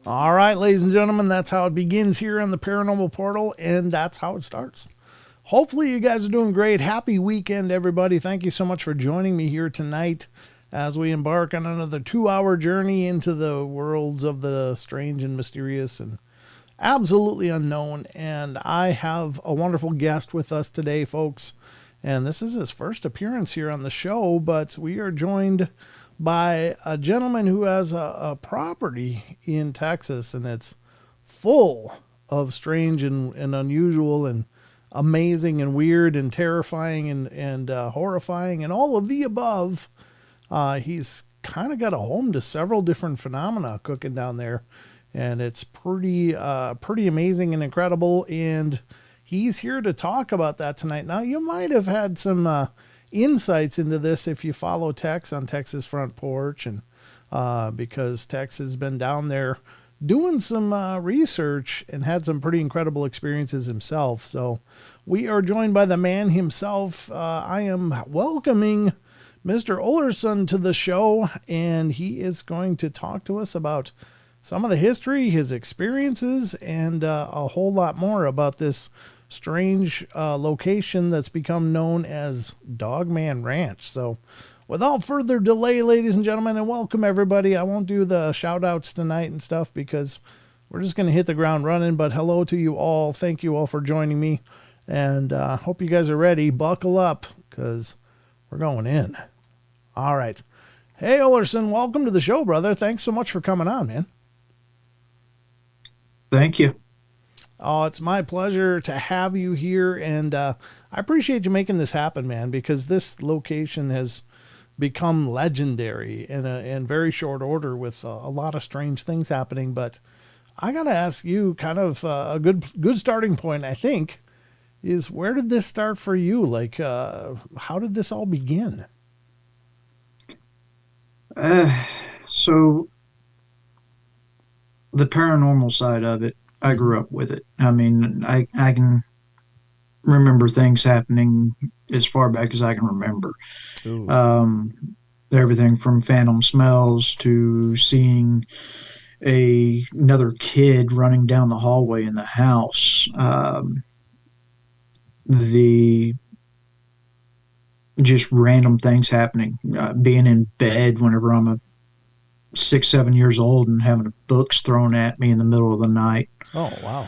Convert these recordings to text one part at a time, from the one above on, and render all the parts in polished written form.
All right, ladies and gentlemen, that's how it begins here on the Paranormal Portal, and that's how it starts. Hopefully, you guys are doing great. Happy weekend, everybody. Thank you so much for joining me here tonight as we embark on another 2-hour journey into the worlds of the strange and mysterious and absolutely unknown. And I have a wonderful guest with us today, folks. And this is his first appearance here on the show, but we are joined by a gentleman who has a property in Texas, and it's full of strange and unusual and amazing and weird and terrifying and horrifying and all of the above. He's kind of got a home to several different phenomena cooking down there, and it's pretty amazing and incredible. And he's here to talk about that tonight. Now, you might have had some insights into this if you follow Tex on Tex's Front Porch, and because Tex has been down there doing some research and had some pretty incredible experiences himself. So we are joined by the man himself. I am welcoming Mr. Ullrson to the show, and he is going to talk to us about some of the history, his experiences, and a whole lot more about this strange location that's become known as Dogman Ranch. So without further delay, ladies and gentlemen, and welcome everybody. I won't do the shout outs tonight and stuff because we're just going to hit the ground running, but hello to you all. Thank you all for joining me, and hope you guys are ready. Buckle up because we're going in. All right. Hey, Ullrson, welcome to the show, brother. Thanks so much for coming on, man. Thank you. Oh, it's my pleasure to have you here, and I appreciate you making this happen, man, because this location has become legendary in very short order with a lot of strange things happening. But I got to ask you kind of a good starting point, I think, is where did this start for you? Like, how did this all begin? So the paranormal side of it, I Mm-hmm. grew up with it. I mean, I can remember things happening as far back as I can remember. Ooh. Um, Everything from phantom smells to seeing another kid running down the hallway in the house. The just random things happening. Being in bed whenever I'm a 6, 7 years old and having books thrown at me in the middle of the night. Oh, wow.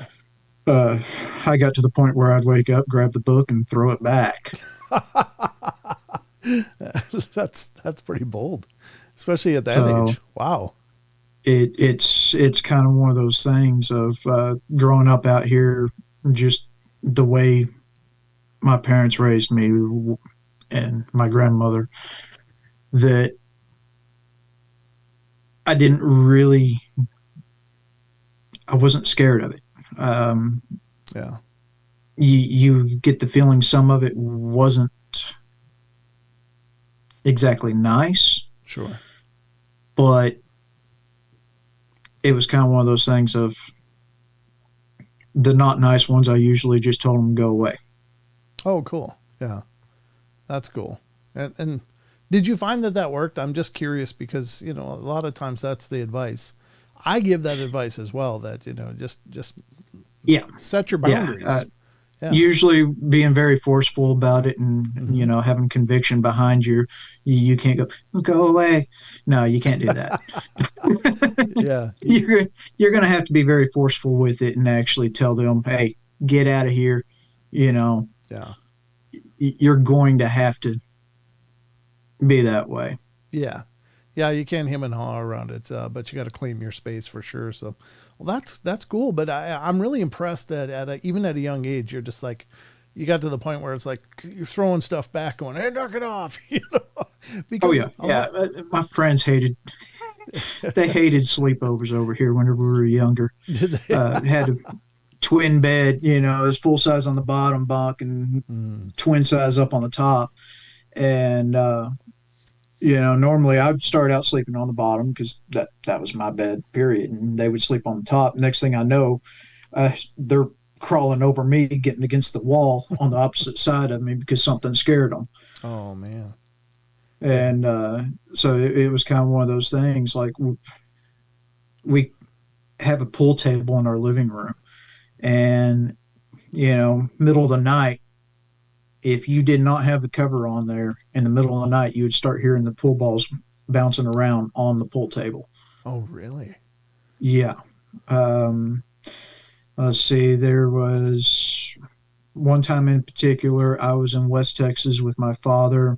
uh, I got to the point where I'd wake up, grab the book, and throw it back. That's pretty bold, especially at that So age. Wow. it's kind of one of those things of growing up out here, just the way my parents raised me and my grandmother, that I didn't really, I wasn't scared of it. Um, Yeah. you get the feeling some of it wasn't exactly nice, Sure. but it was kind of one of those things of the not nice ones. I usually just told them to go away. Oh, cool. Yeah. That's cool. And did you find that worked? I'm just curious because, a lot of times that's the advice. I give that advice as well that, just Yeah, set your yeah. boundaries. Yeah. Usually being very forceful about it, and Hmm. having conviction behind you can't go away. No, you can't do that. Yeah. You're going to have to be very forceful with it and actually tell them, hey, get out of here. You know, Yeah. you're going to have to be that way. Yeah. Yeah. You can't him and haw around it, but you got to claim your space for sure. So, well, that's cool. But I'm really impressed that even at a young age, you're just like, you got to the point where it's like you're throwing stuff back, going, "Hey, knock it off," Oh because yeah, a yeah. lot. My friends hated they hated sleepovers over here whenever we were younger. Did they? Had a twin bed, it was full size on the bottom bunk and Mm, twin size up on the top. And normally I'd start out sleeping on the bottom because that was my bed, period. And they would sleep on the top. Next thing I know, they're crawling over me, getting against the wall on the opposite side of me because something scared them. oh man. Yeah. And so it was kind of one of those things like we have a pool table in our living room. And, middle of the night, if you did not have the cover on there in the middle of the night, you would start hearing the pool balls bouncing around on the pool table. Oh, really? Yeah. Um, let's see, there was one time in particular, I was in West Texas with my father,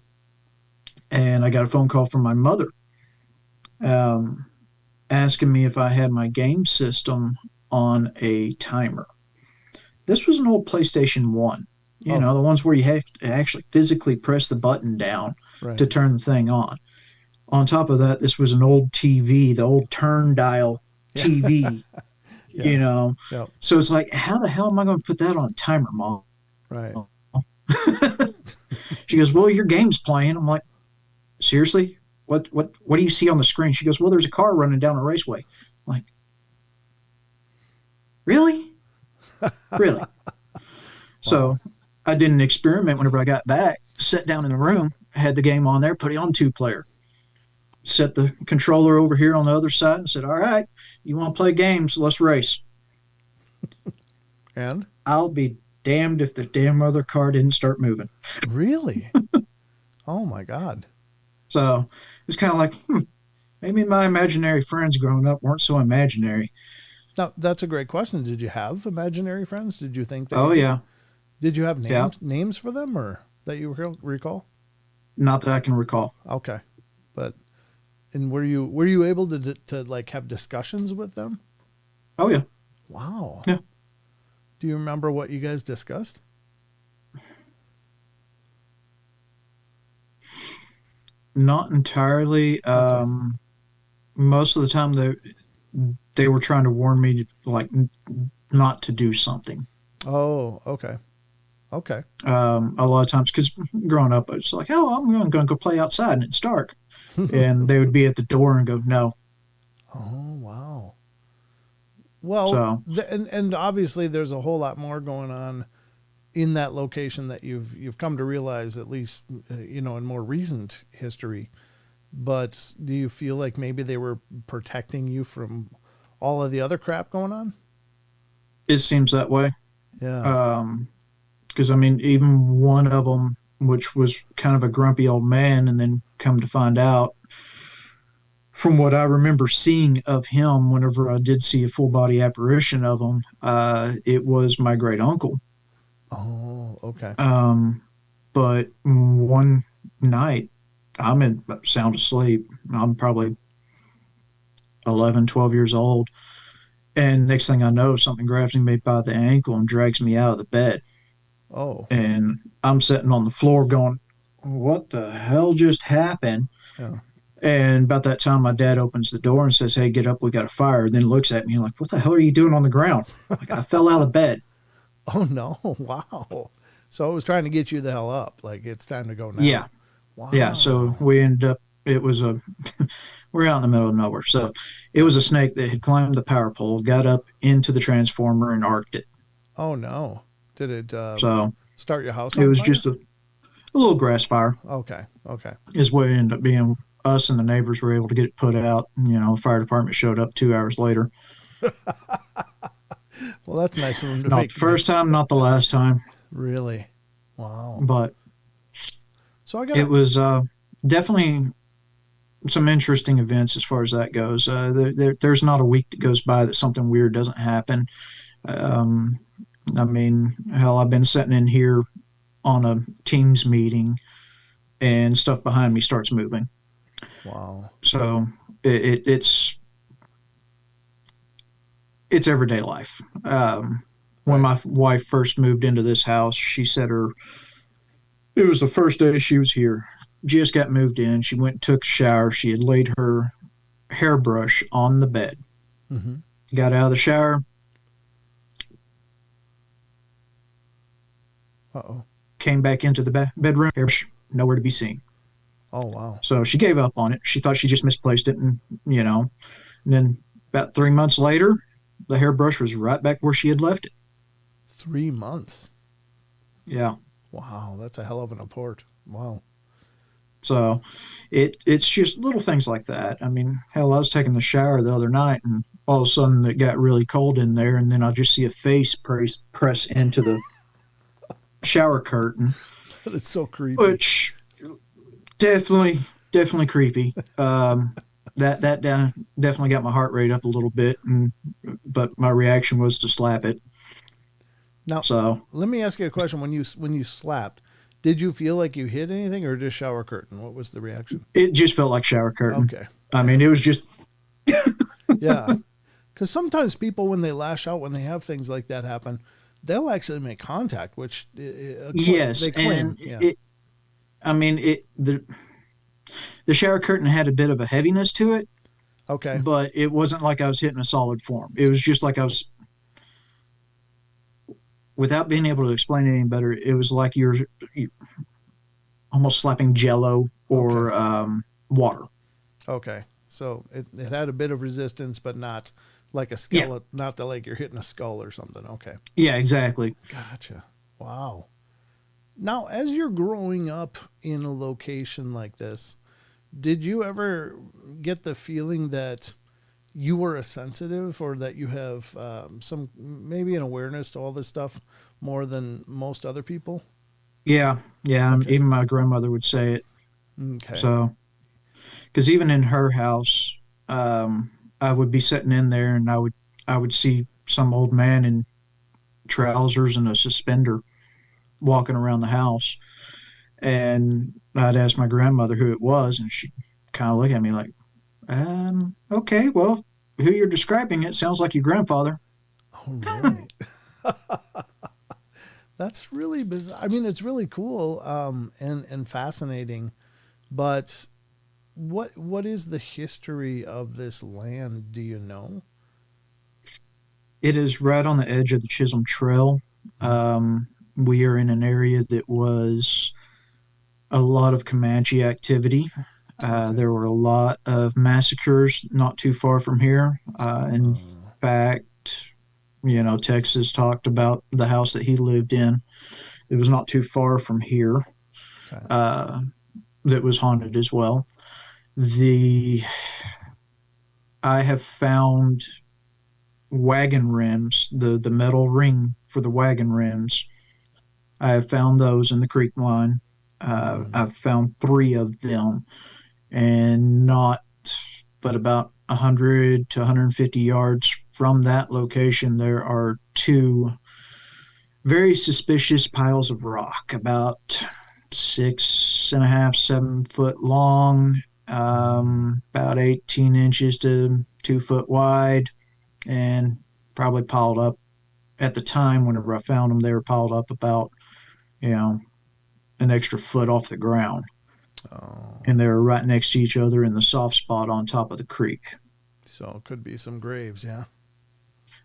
and I got a phone call from my mother um, asking me if I had my game system on a timer. This was an old PlayStation 1, Oh, the ones where you had to actually physically press the button down to right. turn the thing on. On top of that, this was an old TV, the old turn dial Yeah. TV, you Yeah. know. Yep. So it's like, how the hell am I going to put that on a timer, Mom? Right. She goes, "Well, your game's playing." I'm like, "Seriously? What do you see on the screen?" She goes, "Well, there's a car running down a raceway." I'm like, really? Really? Wow. So I did an experiment whenever I got back, sat down in the room, had the game on there, put it on 2-player, set the controller over here on the other side, and said, "All right, you want to play games? Let's race." And I'll be damned if the damn other car didn't start moving. really? Oh my God. So it's kind of like, maybe my imaginary friends growing up weren't so imaginary. Now, that's a great question. Did you have imaginary friends? Did you think that you Oh, did? yeah. Did you have Yeah. names for them, or that you recall? Not that I can recall. Okay. But and were you able to like have discussions with them? Oh, yeah. Wow. Yeah. Do you remember what you guys discussed? Not entirely. Okay. Most of the time, they were trying to warn me, like, not to do something. Oh, okay. Okay. A lot of times, because growing up, I was like, "Oh, I'm going to go play outside," and it's dark, and they would be at the door and go, "No." Oh, wow. Well, So and obviously there's a whole lot more going on in that location that you've come to realize, at least in more recent history. But do you feel like maybe they were protecting you from all of the other crap going on? it seems that way. Yeah. Because I mean, even one of them, which was kind of a grumpy old man, and then come to find out, from what I remember seeing of him, whenever I did see a full body apparition of him, it was my great uncle. Oh, okay. Um, but one night, I'm in sound asleep. I'm probably 11, 12 years old. And next thing I know, something grabs me by the ankle and drags me out of the bed. Oh, And I'm sitting on the floor going, "What the hell just happened?" yeah. And about that time, my dad opens the door and says, "Hey, get up, we got a fire." Then looks at me like, "What the hell are you doing on the ground?" Like, I fell out of bed. Oh no! Wow. So it was trying to get you the hell up. Like it's time to go now. Yeah. Yeah. So Wow. we ended up, it was a, we're out in the middle of nowhere. So it Yeah. was a snake that had climbed the power pole, got up into the transformer and arced it. Oh no! Did it So start your house it on was fire? just a little grass fire, Okay. Okay. is what it ended up being. Us and the neighbors were able to get it put out. Fire department showed up 2 hours later. Well, that's nice of them to Not the make first time, not the last time, really. Wow. but So I it gotta. was definitely some interesting events as far as that goes. There's not a week that goes by that something weird doesn't happen. Um, I mean, hell, I've been sitting in here on a Teams meeting and stuff behind me starts moving. Wow. So it's everyday life. When Right. my wife first moved into this house, she said it was the first day she was here. Just got moved in. She went and took a shower. She had laid her hairbrush on the bed. Mm-hmm. Got out of the shower, Uh oh. came back into the bedroom, hairbrush nowhere to be seen. Oh wow. So she gave up on it. She thought she just misplaced it, and and then about 3 months later, the hairbrush was right back where she had left it. 3 months. Yeah. Wow, that's a hell of an apport. Wow. So it's just little things like that. I mean, hell, I was taking the shower the other night and all of a sudden it got really cold in there, and then I'll just see a face press into the shower curtain, It's so creepy. which definitely, definitely creepy. That definitely got my heart rate up a little bit, but my reaction was to slap it. Now, So let me ask you a question. When you slapped, did you feel like you hit anything or just shower curtain? What was the reaction? it just felt like shower curtain. Okay. I Yeah. mean, it was just Yeah. Because sometimes people, when they lash out, when they have things like that happen, they'll actually make contact, which yes, they claim. and Yeah. it. I mean, the shower curtain had a bit of a heaviness to it, Okay. but it wasn't like I was hitting a solid form. It was just like I was, without being able to explain it any better, it was like you're almost slapping jello Okay. or water. Okay. So it had a bit of resistance, but not like a Yeah, skeleton, not the like you're hitting a skull or something. Okay. yeah, exactly. Gotcha. Wow. Now, as you're growing up in a location like this, did you ever get the feeling that you were a sensitive or that you have some maybe an awareness to all this stuff more than most other people? Yeah, yeah. Okay. Even my grandmother would say it. Okay. So, because even in her house, I would be sitting in there, and I would see some old man in trousers and a suspender walking around the house, and I'd ask my grandmother who it was, and she kind of look at me like, okay, well, who you're describing, it sounds like your grandfather. Oh, really? That's really bizarre. I mean, it's really cool and fascinating. But what is the history of this land? Do you know? It is right on the edge of the Chisholm Trail. Mhm. We are in an area that was a lot of Comanche activity. Okay. There were a lot of massacres not too far from here. In fact, Texas talked about the house that he lived in. It was not too far from here. Okay. Uh, that was haunted as well. The I have found wagon rims, the metal ring for the wagon rims. I have found those in the creek line. Mm. I've found three of them, and not but about 100 to 150 yards from that location, there are two very suspicious piles of rock, about 6.5, 7 foot long, Mm. about 18 inches to 2 foot wide, and probably piled up at the time whenever I found them, they were piled up about, you know, an extra foot off the ground. Oh, And they were right next to each other in the soft spot on top of the creek. so it could be some graves, yeah.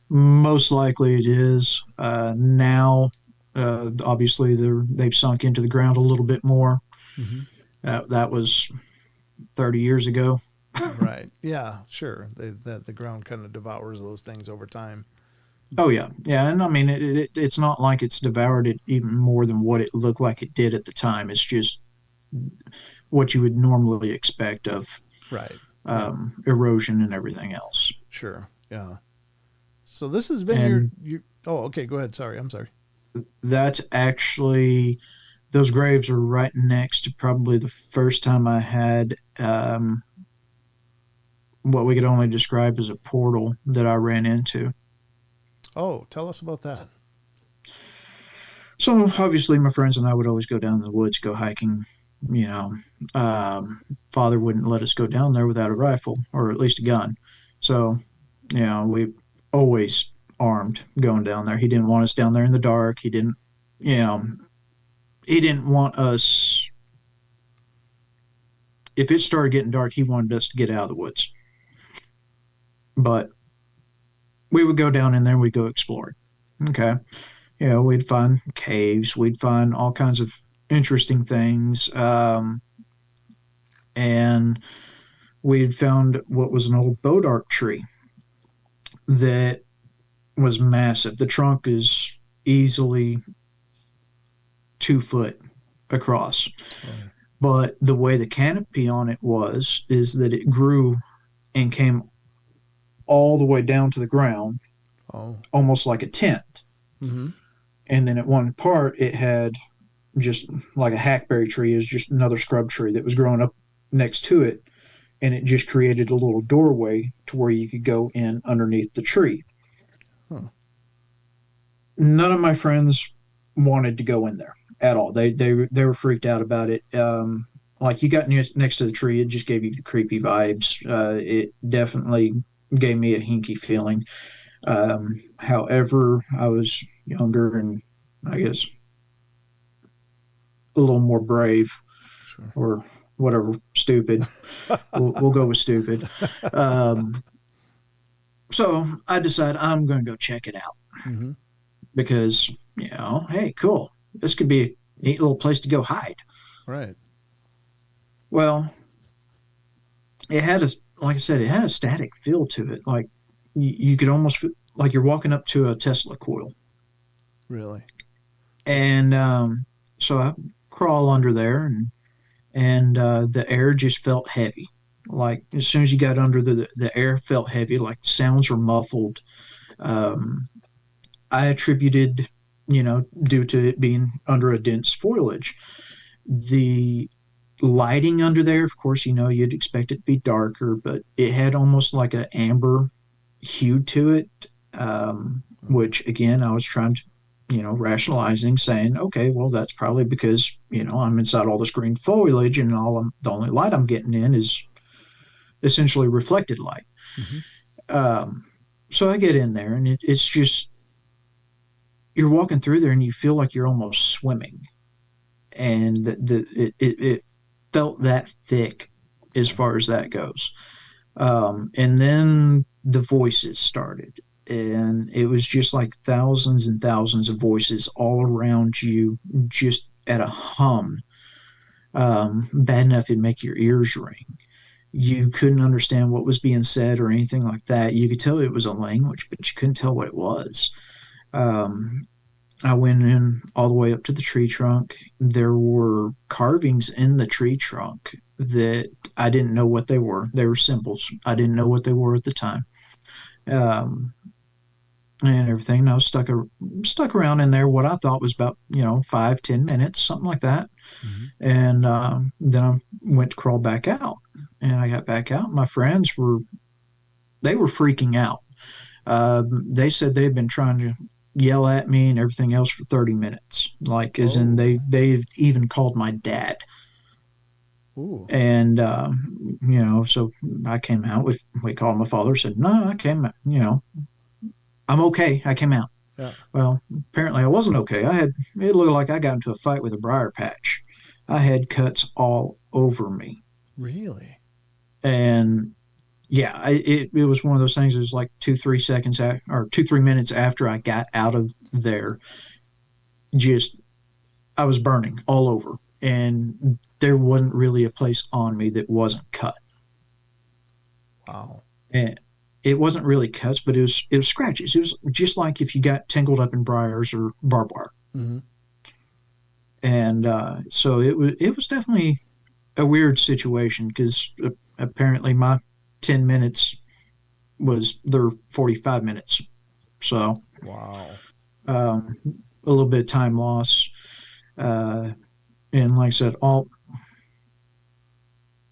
Most likely it is. Now, obviously, they've sunk into the ground a little bit more. Hmm. That was 30 years ago. Right. Yeah. Sure. The ground kind of devours those things over time. Oh yeah, yeah, and I mean it's not like it's devoured it even more than what it looked like it did at the time. It's just what you would normally expect of Right. Yeah. erosion and everything else. Sure. Yeah. So this has been your And your. Oh, okay. Go ahead. Sorry. I'm sorry. that's actually those graves are right next to probably the first time I had what we could only describe as a portal that I ran into. Oh, tell us about that. So obviously, my friends and I would always go down in the woods, go hiking. You know, um, Father wouldn't let us go down there without a rifle or at least a gun. So, we always armed going down there. He didn't want us down there in the dark. You know, he didn't want us. If it started getting dark, he wanted us to get out of the woods. But we would go down in there and we'd go explore. Okay. We'd find caves, we'd find all kinds of interesting things. And we'd found what was an old bodark tree that was massive. The trunk is easily 2 foot across. Oh. But the way the canopy on it is that it grew and came all the way down to the ground, Oh. almost like a tent. Mm-hmm. And then at one part, it had just like a hackberry tree is just another scrub tree that was growing up next to it, and it just created a little doorway to where you could go in underneath the tree. Huh. None of my friends wanted to go in there at all. They were freaked out about it. Like you got next to the tree, it just gave you the creepy vibes. It definitely gave me a hinky feeling. However, I was younger and I guess a little more brave Sure. or whatever, stupid. We'll go with stupid. Um, so I decided I'm going to go check it out Mm-hmm. because, hey, cool. This could be a neat little place to go hide. Right. Well, it had like I said, it had a static feel to it. Like you could almost like you're walking up to a Tesla coil. Really. And so I crawl under there, and the air just felt heavy. Like as soon as you got under the air felt heavy, like sounds were muffled. Um, I attributed, due to it being under a dense foliage, the lighting under there. Of course, you'd expect it to be darker, but it had almost like an amber hue to it, which again, I was trying to, rationalizing, saying, okay, well, that's probably because, I'm inside all this green foliage and the only light I'm getting in is essentially reflected light. Mm-hmm. Um, so I get in there and it's just, you're walking through there and you feel like you're almost swimming. And it felt that thick as far as that goes. And then the voices started, and it was just like thousands and thousands of voices all around you, just at a hum, bad enough it'd make your ears ring. You couldn't understand what was being said or anything like that. You could tell it was a language, but you couldn't tell what it was. Um, I went in all the way up to the tree trunk. There were carvings in the tree trunk that I didn't know what they were. They were symbols. I didn't know what they were at the time. Um, and everything. And I was stuck around in there what I thought was about 5-10 minutes, something like that. Mm-hmm. And then I went to crawl back out, and I got back out. My friends were freaking out. They said they'd been trying to yell at me and everything else for 30 minutes, like as in Oh. they even called my dad. Ooh. And so I came out. We called my father, said no, I came, I'm okay, I came out. Yeah. Well, apparently I wasn't okay. It looked like I got into a fight with a briar patch. I had cuts all over me. Really? And yeah, it was one of those things. It was like 2-3 seconds or 2-3 minutes after I got out of there. Just I was burning all over, and there wasn't really a place on me that wasn't cut. Wow. And it wasn't really cuts, but it was scratches. It was just like if you got tangled up in briars or barbed wire. Mm-hmm. And so it was definitely a weird situation because apparently my 10 minutes was their 45 minutes. So, Wow. um, a little bit of time loss. And like I said, all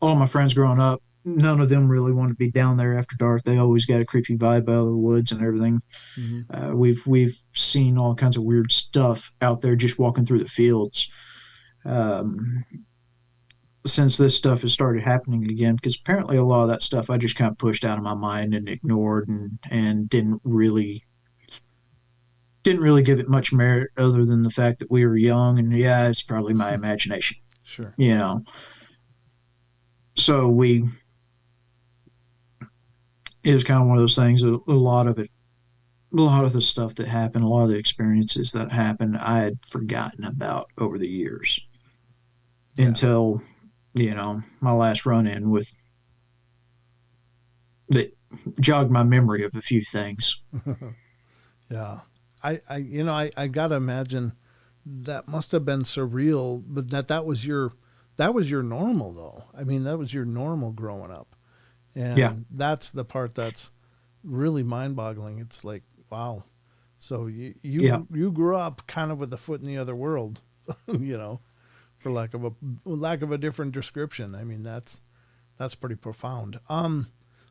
my friends growing up, none of them really wanted to be down there after dark. They always got a creepy vibe out of the woods and everything. Mm-hmm. We've seen all kinds of weird stuff out there just walking through the fields. Um, since this stuff has started happening again, because apparently a lot of that stuff I just kind of pushed out of my mind and ignored, and didn't really give it much merit other than the fact that we were young, and yeah, it's probably my imagination, Sure. you know. So it was kind of one of those things. A lot of the stuff that happened, a lot of the experiences that happened, I had forgotten about over the years Yeah. until my last run in with that jogged my memory of a few things. Yeah. I gotta imagine that must have been surreal, but that was your normal though. I mean, that was your normal growing up. Yeah, And that's the part that's really mind-boggling. It's like, wow. So Yeah. you grew up kind of with a foot in the other world, for lack of a different description. I mean, that's pretty profound.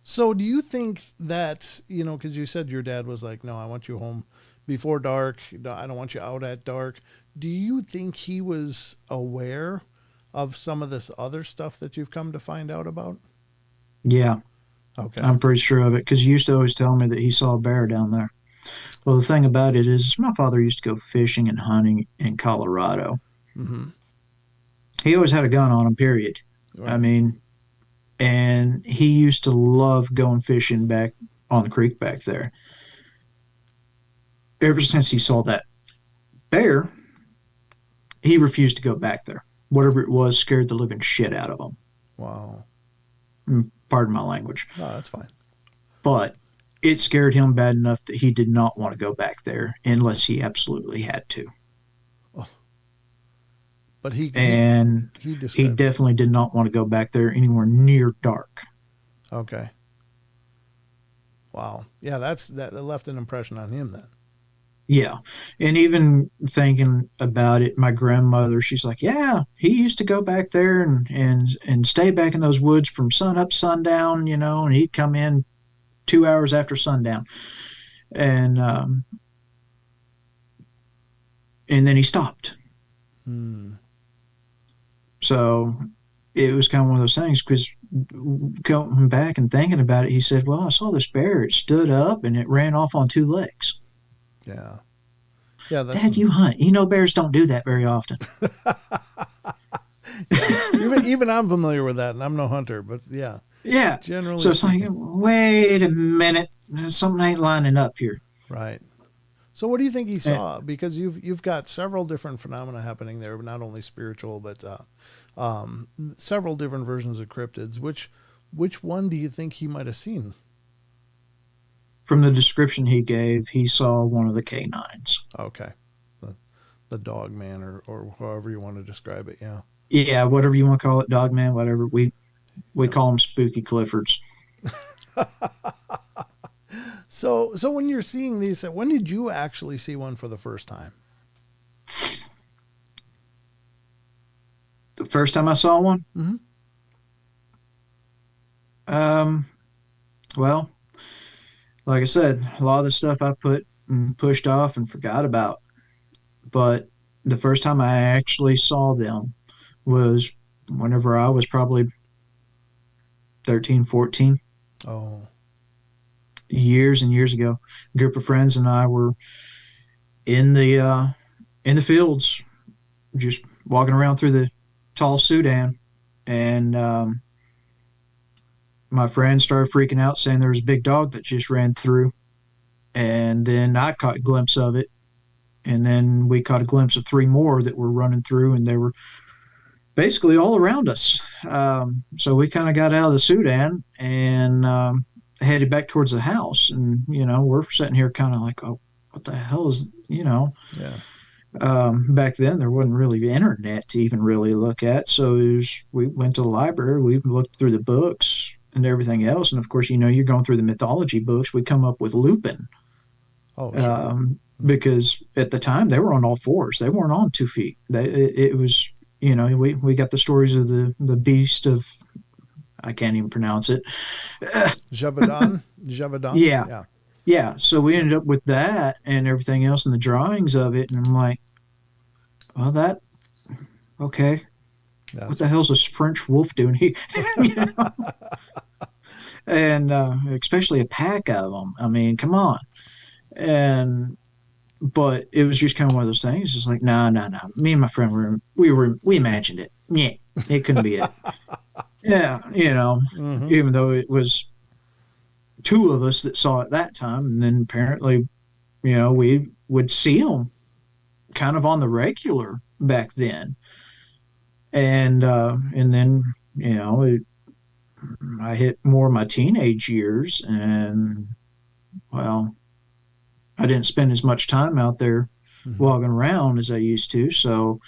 So do you think that, because you said your dad was like, no, I want you home before dark. No, I don't want you out at dark. Do you think he was aware of some of this other stuff that you've come to find out about? Yeah. Okay. I'm pretty sure of it because he used to always tell me that he saw a bear down there. Well, the thing about it is, my father used to go fishing and hunting in Colorado. Mm-hmm. He always had a gun on him, period. I Right. mean, and he used to love going fishing back on the creek back there. Ever since he saw that bear, he refused to go back there. Whatever it was scared the living shit out of him. Wow. Pardon my language. No, that's fine. But it scared him bad enough that he did not want to go back there unless he absolutely had to. Oh, but he he And he he described it. definitely did not want to go back there anywhere near dark. Okay. Wow. Yeah, that left an impression on him then. Yeah. And even thinking about it, my grandmother, she's like, yeah, he used to go back there and stay back in those woods from sun up, sundown, and he'd come in 2 hours after sundown. And and then he stopped. Hmm. So it was kind of one of those things because going back and thinking about it, he said, well, I saw this bear. It stood up and it ran off on two legs. Yeah. Yeah, that's Dad, some. you hunt. You know, bears don't do that very often. Yeah. Even I'm familiar with that, and I'm no hunter, but yeah, Yeah. So generally it's like, speaking. wait a minute. Something ain't lining up here. Right. So what do you think he And saw? Because you've got several different phenomena happening there, not only spiritual, but several different versions of cryptids. Which one do you think he might have seen? from the description he gave, he saw one of the canines. Okay, the dog man, or however you want to describe it. Yeah. Yeah, whatever you want to call it, dog man, whatever. We Yep. call them spooky Cliffords. So when you're seeing these, when did you actually see one for the first time? The first time I saw one, Mm-hmm. um, well, like I said, a lot of the stuff I put and pushed off and forgot about. But the first time I actually saw them was whenever I was probably 13, 14, Oh. years and years ago. A group of friends and I were in the fields, just walking around through the tall Sudan, and my friend started freaking out, saying there was a big dog that just ran through, and then I caught a glimpse of it, and then we caught a glimpse of three more that were running through, and they were basically all around us. So we kind of got out of the Sudan and headed back towards the house, and we're sitting here kind of like, oh, what the hell is Yeah. back then there wasn't really internet to even really look at, so we went to the library, we looked through the books and everything else, and of course you're going through the mythology books, we come up with Lupin, Oh, sure. because at the time they were on all fours, they weren't on 2 feet, it was, we got the stories of the beast of, I can't even pronounce it. Javadon. Javadon. Yeah, Yeah. yeah, so we Yeah. ended up with that and everything else and the drawings of it, and I'm like, well, that okay, what That's the hell's this French wolf doing here? you know? And especially a pack of them. I mean, come on. And but it was just kind of one of those things. It's like, no, no, no. Me and my friend we imagined it. Yeah, it couldn't be it. Yeah, mm-hmm. even though it was two of us that saw it that time, and then apparently, we would see them kind of on the regular back then, and then I hit more of my teenage years, and well, I didn't spend as much time out there Mm-hmm. walking around as I used to, so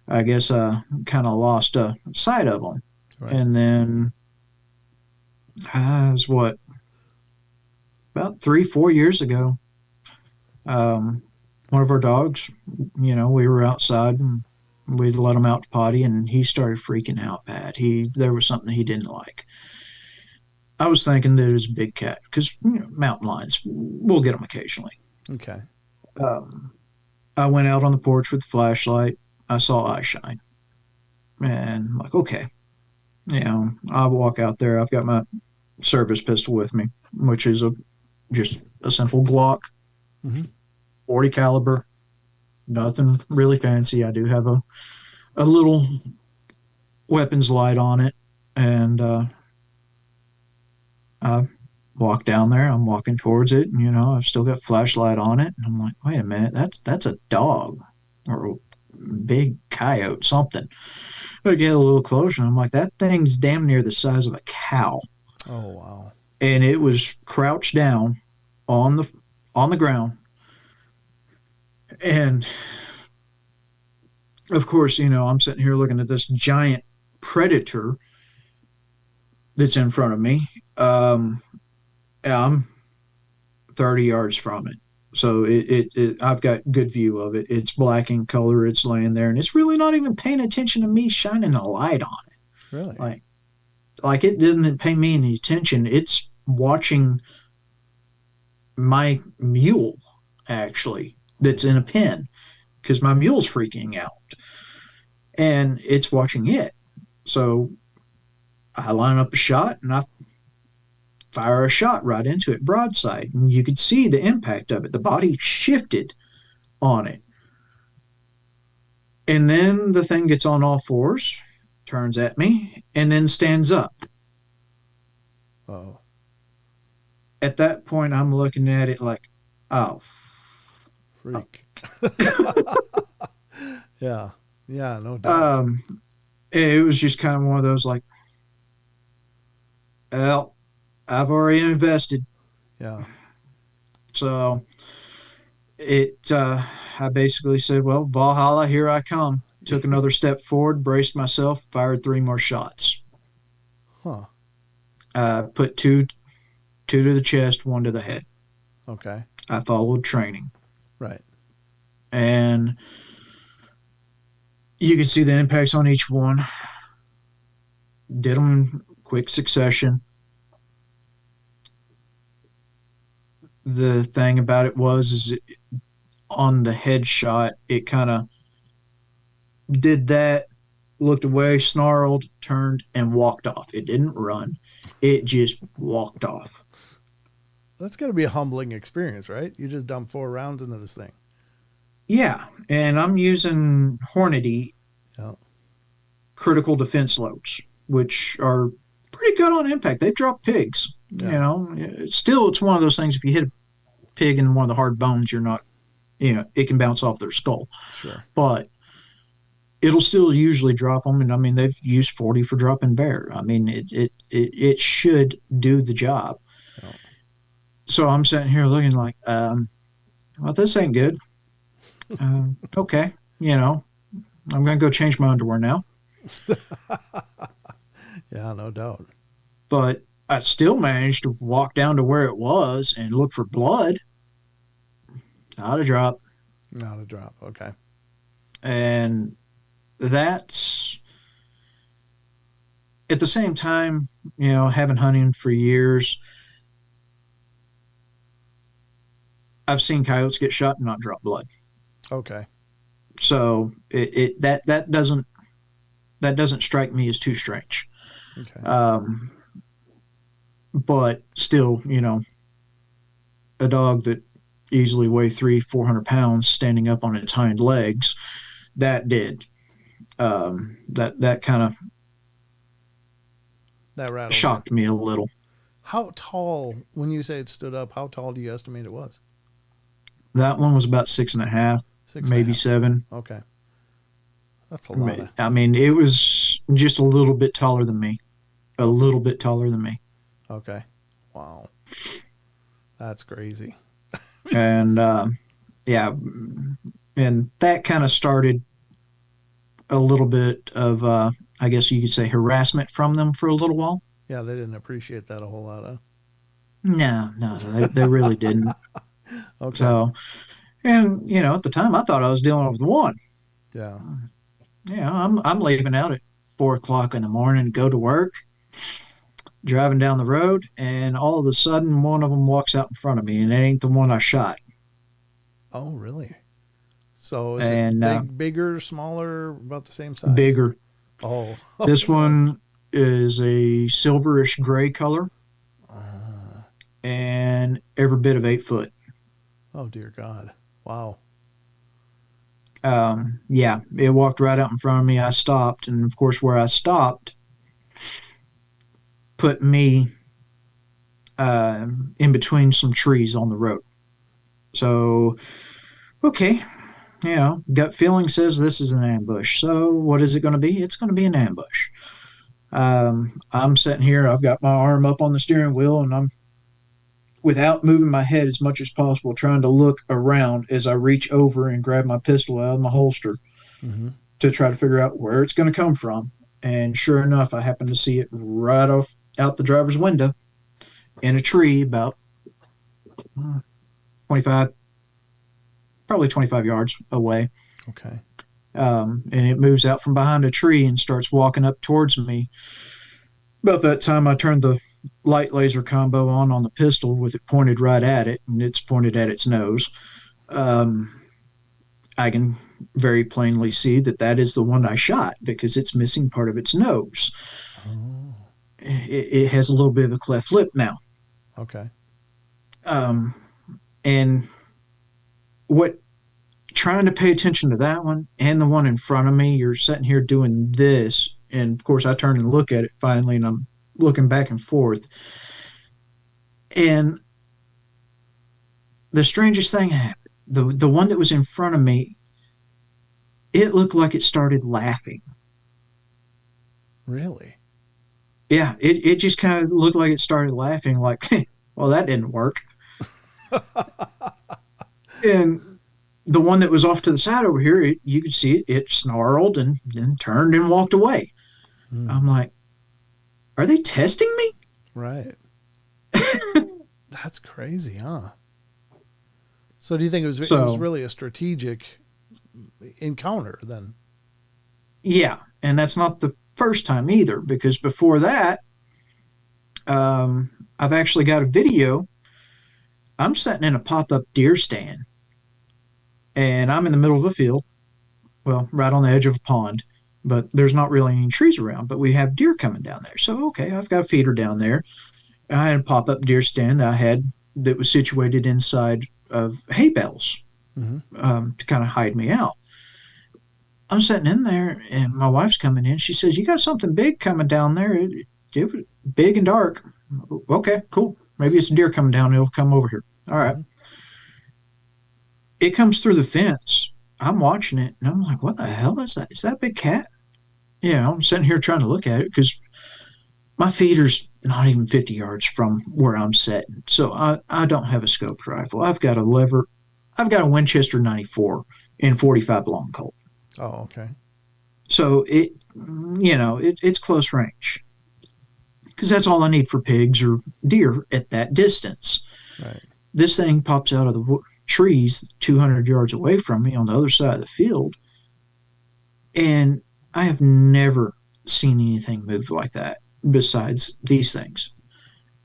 I guess I kind of lost sight of them. Right. And then I was what, about 3, 4 years ago. Um, One of our dogs, we were outside and we let him out to potty, and he started freaking out bad. There was something he didn't like. I was thinking that it was a big cat because mountain lions, we'll get them occasionally. Okay. Um, I went out on the porch with the flashlight. I saw eye shine, and I'm like, okay, I walk out there. I've got my service pistol with me, which is just a simple Glock, Mm-hmm. 40 caliber, nothing really fancy. I do have a little weapons light on it, and I walk down there. I'm walking towards it, and I've still got flashlight on it, and I'm like, wait a minute, that's a dog or a big coyote, something. I get a little closer, and I'm like, that thing's damn near the size of a cow, Oh, wow. and it was crouched down on the ground, and of course, I'm sitting here looking at this giant predator that's in front of me. I'm 30 yards from it. So I've got good view of it. It's black in color. It's laying there, and it's really not even paying attention to me shining a light on it. Really? Like it doesn't pay me any attention. It's watching my mule, actually, that's in a pen, because my mule's freaking out, and it's watching it. So I line up a shot, and I fire a shot right into it broadside, and you could see the impact of it. The body shifted on it, and then the thing gets on all fours, turns at me, and then stands up. Oh, At that point, I'm looking at it like, oh, freak. Yeah. Yeah, no doubt. it was just kind of one of those like, well, I've already invested. Yeah. So I basically said, well, Valhalla, here I come. Took another step forward, braced myself, fired 3 more shots. Huh. Put two to the chest, 1 to the head. Okay. I followed training. Right. And you can see the impacts on each one. Did them in quick succession. The thing about it is on the headshot, it kind of did that, looked away, snarled, turned, and walked off. It didn't run. It just walked off. That's got to be a humbling experience, right? You just dump 4 rounds into this thing. Yeah, and I'm using Hornady Yeah. critical defense loads, which are pretty good on impact. They've dropped pigs. Yeah. Still, it's one of those things. If you hit a pig in one of the hard bones, you're not, it can bounce off their skull. Sure. But it'll still usually drop them. And I mean, they've used 40 for dropping bear. I mean, it should do the job. Yeah. So I'm sitting here looking like, well, this ain't good. Okay, I'm going to go change my underwear now. Yeah, no doubt. But I still managed to walk down to where it was and look for blood. Not a drop. Not a drop. Okay. And that's at the same time, having hunting for years, I've seen coyotes get shot and not drop blood. Okay. So that doesn't strike me as too strange. Okay. But still, a dog that easily weigh 300-400 pounds standing up on its hind legs, that did. That kind of shocked me a little. How tall, when you say it stood up, how tall do you estimate it was? That one was about 6.5, maybe 7. Okay. That's a lot. I mean, it was just a little bit taller than me. A little bit taller than me. Okay. Wow. That's crazy. And yeah, and that kind of started a little bit of, I guess you could say, harassment from them for a little while. Yeah, they didn't appreciate that a whole lot. No, they really didn't. Okay. So, and at the time I thought I was dealing with one. Yeah. Yeah, I'm leaving out at 4 o'clock in the morning to go to work, driving down the road, and all of a sudden one of them walks out in front of me, and it ain't the one I shot. Oh, really? So is it And bigger, smaller, about the same size? bigger. Oh, oh This no. one is a silverish gray color Uh, and every bit of 8 foot. oh dear God. Wow. Yeah, it walked right out in front of me. I stopped, and of course, where I stopped put me uh, in between some trees on the road. So, okay, gut feeling says this is an ambush. So, what is it going to be? It's going to be an ambush. I'm sitting here, I've got my arm up on the steering wheel, and I'm without moving my head as much as possible, trying to look around as I reach over and grab my pistol out of my holster Mm-hmm. to try to figure out where it's going to come from. And sure enough, I happen to see it right off out the driver's window in a tree about 25, probably 25 yards away. Okay. And it moves out from behind a tree and starts walking up towards me. About that time, I turned the light laser combo on the pistol with it pointed right at it, and it's pointed at its nose. Um, I can very plainly see that that is the one I shot because it's missing part of its nose. Oh. It has a little bit of a cleft lip now. Okay. Um, and what trying to pay attention to that one and the one in front of me, you're sitting here doing this. And of course, I turn and look at it finally, and I'm looking back and forth. And the strangest thing happened. The one that was in front of me, it looked like it started laughing. Really? Yeah, it just kind of looked like it started laughing, like, well, that didn't work. And the one that was off to the side over here, you could see it snarled and then turned and walked away. Mm. I'm like, are they testing me? Right. That's crazy, huh? So do you think it was So, really a strategic encounter then? yeah, and that's not the first time either, because before that, I've actually got a video. I'm sitting in a pop up deer stand, and I'm in the middle of a field, well, right on the edge of a pond, but there's not really any trees around, but we have deer coming down there. So, okay, I've got a feeder down there. I had a pop up deer stand that I had that was situated inside of hay bales Mm-hmm. to kind of hide me out. I'm sitting in there, and my wife's coming in. She says, "You got something big coming down there. It was big and dark." Okay, cool. Maybe it's a deer coming down. It'll come over here. All right. Mm-hmm. It comes through the fence. I'm watching it, and I'm like, "What the hell is that? Is that a big cat?" Yeah, I'm sitting here trying to look at it because my feeder's not even 50 yards from where I'm sitting. So I don't have a scoped rifle. I've got a Winchester 94 and 45 long Colt. Oh, okay. So it's close range because that's all I need for pigs or deer at that distance. Right. This thing pops out of the trees 200 yards away from me on the other side of the field. And I have never seen anything move like that besides these things.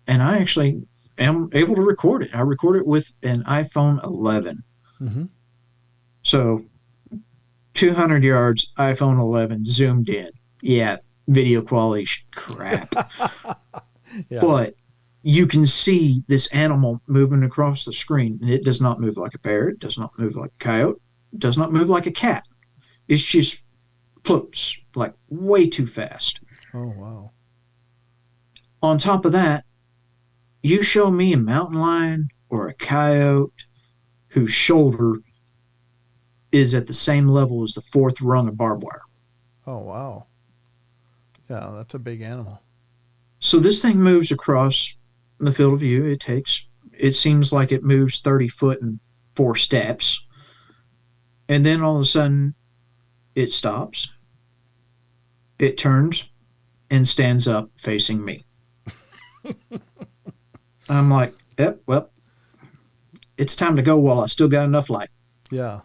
And I actually am able to record it. I record it with an iPhone 11. Mm-hmm. So 200 yards, iPhone 11 zoomed in. Yeah, video quality crap. Yeah. But you can see this animal moving across the screen, and it does not move like a bear. It does not move like a coyote. It does not move like a cat. It's just floats like way too fast. Oh, wow. On top of that, you show me a mountain lion or a coyote whose shoulder is at the same level as the fourth rung of barbed wire. Oh, wow. Yeah, that's a big animal. So this thing moves across the field of view. It seems like it moves 30 foot in 4 steps. And then all of a sudden, it stops, it turns, and stands up facing me. I'm like, yep, well, it's time to go while I still got enough light. Yeah.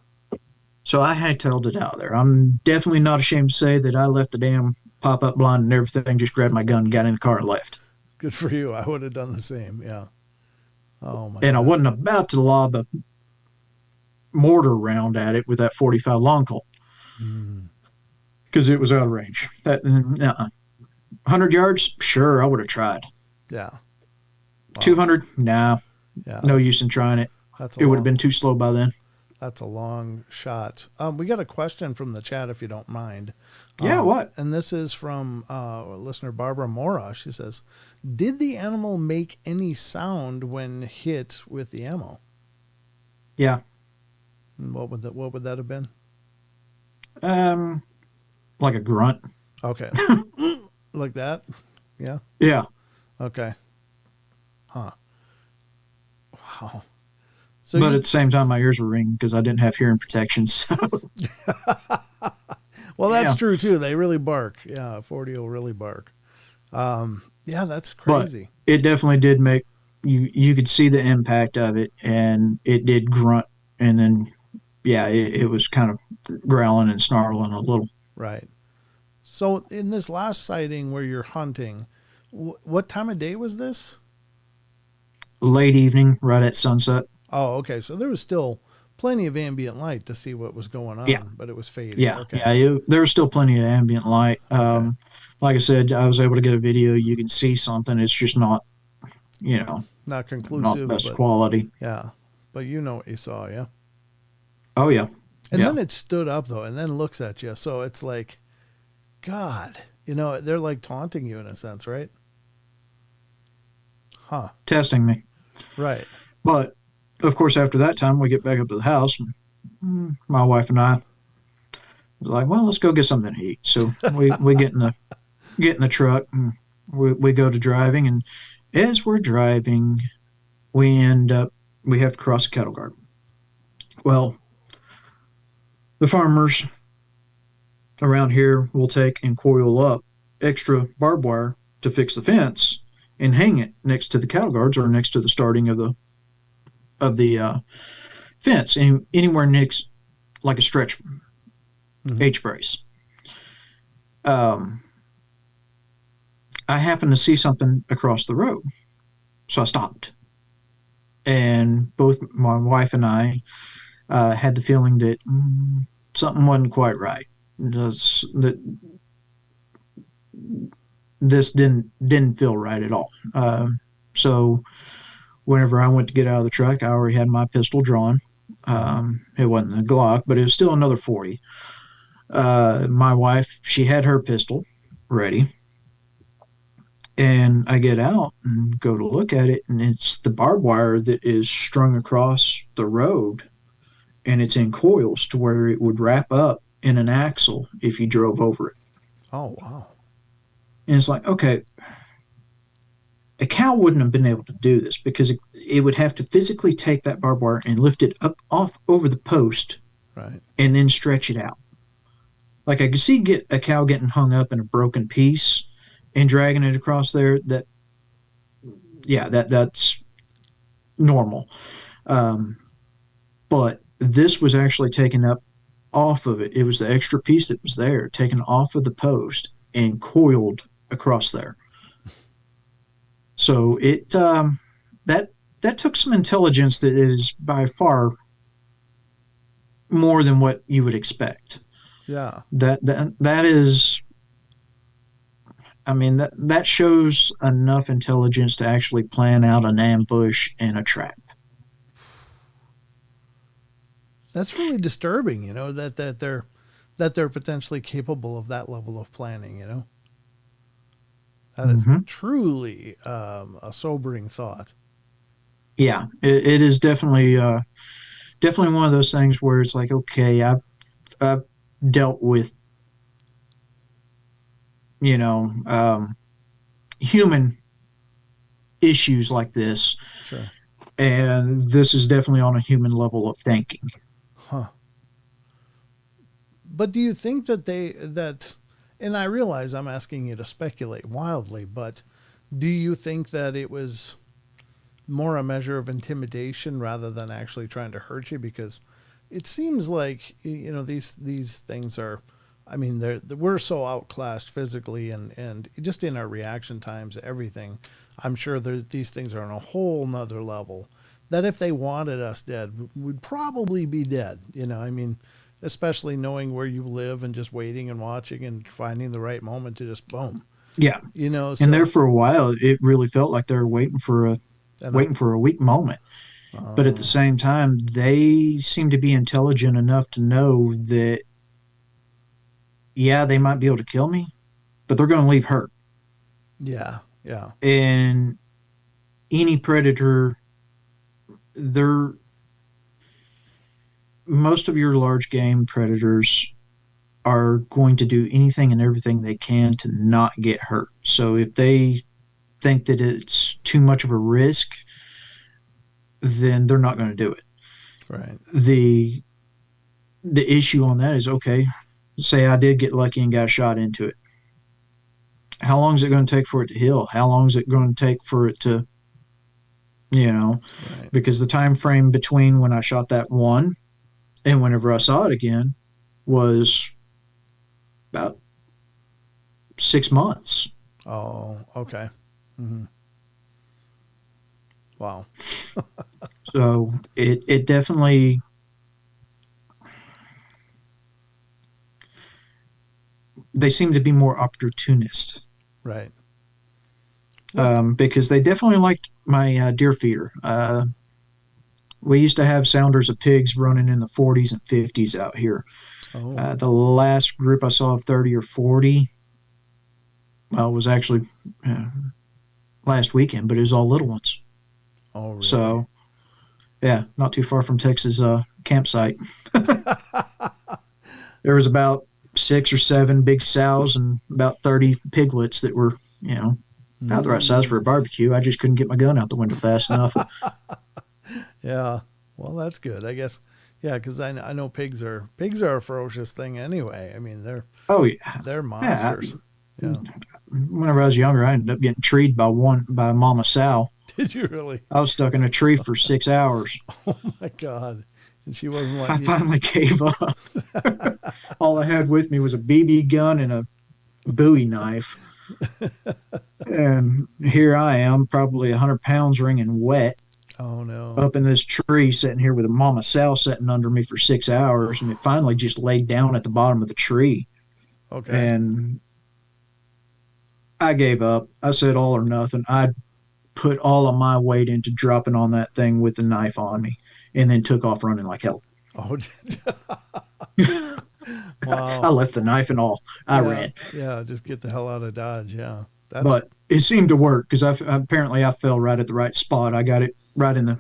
So I hightailed it out of there. I'm definitely not ashamed to say that I left the damn pop up blind and everything, just grabbed my gun, got in the car, and left. Good for you. I would have done the same. Yeah. Oh my And I God. wasn't about to lob a mortar round at it with that 45 long Colt Mm, because it was out of range. 100 yards, sure, I would have tried. yeah. Wow. 200, nah, Yeah. no use in trying it. That's a It would have long, been too slow by then. that's a long shot. We got a question from the chat if you don't mind. Yeah, what? And this is from listener Barbara Mora. She says, "Did the animal make any sound when hit with the ammo? Yeah. And what would that have been?" Um, like a grunt. Okay. Like that? Yeah. Yeah. Okay. Huh. Wow. So But at you the same time, my ears were ringing because I didn't have hearing protection. So, well, that's yeah. true too. They really bark. Yeah, 40 will really bark. Yeah, that's But crazy. it definitely did make you could see the impact of it, and it did grunt. And then, yeah, it was kind of growling and snarling a little. Right. So in this last sighting where you're hunting, what time of day was this? Late evening, right at sunset. Oh, okay. So there was still plenty of ambient light to see what was going Yeah. on, but it was fading. Yeah, Okay. yeah. There was still plenty of ambient light. Okay. Like I said, I was able to get a video. You can see something. It's just not, you know, Not not conclusive, best but quality. yeah. But you know what you saw, yeah. Oh yeah, And yeah. then it stood up though, and then looks at you. So it's like, God, they're like taunting you in a sense, right? Huh. Testing me. Right. But of course, after that time, we get back up to the house. My wife and I were like, well, let's go get something to eat. So we get in the truck and we go to driving. And as we're driving, we have to cross a cattle guard. Well, the farmers around here will take and coil up extra barbed wire to fix the fence and hang it next to the cattle guards or next to the starting of the fence, anywhere next like a stretch Mm-hmm. H brace. Um, I happened to see something across the road, so I stopped, and both my wife and I had the feeling that something wasn't quite right. That this didn't feel right at all. So whenever I went to get out of the truck, I already had my pistol drawn. It wasn't a Glock, but it was still another 40. My wife, she had her pistol ready. And I get out and go to look at it, and it's the barbed wire that is strung across the road, and it's in coils to where it would wrap up in an axle if you drove over it. Oh, wow. And it's like, okay, a cow wouldn't have been able to do this because it would have to physically take that barbed wire and lift it up off over the post Right. and then stretch it out. Like I could see get a cow getting hung up in a broken piece and dragging it across there. That's normal. Um, but this was actually taken up off of it. It was the extra piece that was there, taken off of the post and coiled across there. So that took some intelligence that is by far more than what you would expect. Yeah. That is, I mean, that shows enough intelligence to actually plan out an ambush and a trap. That's really disturbing, that they're potentially capable of that level of planning. That is Mm-hmm. truly a sobering thought. Yeah, it is definitely one of those things where it's like, okay, I've dealt with you know human issues like this, Sure. and this is definitely on a human level of thinking. Huh. But do you think and I realize I'm asking you to speculate wildly, but do you think that it was more a measure of intimidation rather than actually trying to hurt you, because it seems like, these things are, I mean, we're so outclassed physically and just in our reaction times, everything. I'm sure these things are on a whole nother level that if they wanted us dead, we'd probably be dead. I mean, especially knowing where you live and just waiting and watching and finding the right moment to just boom. Yeah. And there So for a while, it really felt like they were and waiting for a weak moment. But at the same time, they seem to be intelligent enough to know that, yeah, they might be able to kill me, but they're going to leave hurt. yeah, yeah, And any predator, they're most of your large game predators are going to do anything and everything they can to not get hurt. So if they think that it's too much of a risk, then they're not going to do it. right. The issue on that is, okay, say I did get lucky and got shot into it. How long is it going to take for it to heal? How long is it going to take for it to, Right. because the time frame between when I shot that one and whenever I saw it again was about 6 months. Oh, okay. Hmm. Wow. So it definitely, they seem to be more opportunist, Right. What? because they definitely liked my deer feeder. We used to have sounders of pigs running in the 40s and 50s out here. Oh, The last group I saw of 30 or 40 was actually uh, last weekend, but it was all little ones. oh, really? So, yeah, not too far from Texas campsite. There was about 6 or 7 big sows and about 30 piglets that were, about the right size for a Mm. barbecue. I just couldn't get my gun out the window fast enough. Yeah. Well, that's good, I guess. Yeah, because I know pigs are a ferocious thing anyway. I mean, Oh, yeah. they're Yeah. monsters. Yeah. Whenever I was younger, I ended up getting treed by Mama Sow. Did you really? I was stuck in a tree for 6 hours. Oh my God. And she wasn't I letting finally gave up. All I had with me was a BB gun and a Bowie knife. And here I am, probably 100 pounds wringing wet, Oh no. up in this tree, sitting here with a mama sow sitting under me for 6 hours. And it finally just laid down at the bottom of the tree. Okay. And I gave up. I said all or nothing. I put all of my weight into dropping on that thing with the knife on me and then took off running like hell. Oh, I wow. left the knife and all. I Yeah. ran. Yeah. Just get the hell out of Dodge. Yeah. That's, But it seemed to work because apparently I fell right at the right spot. I got it right in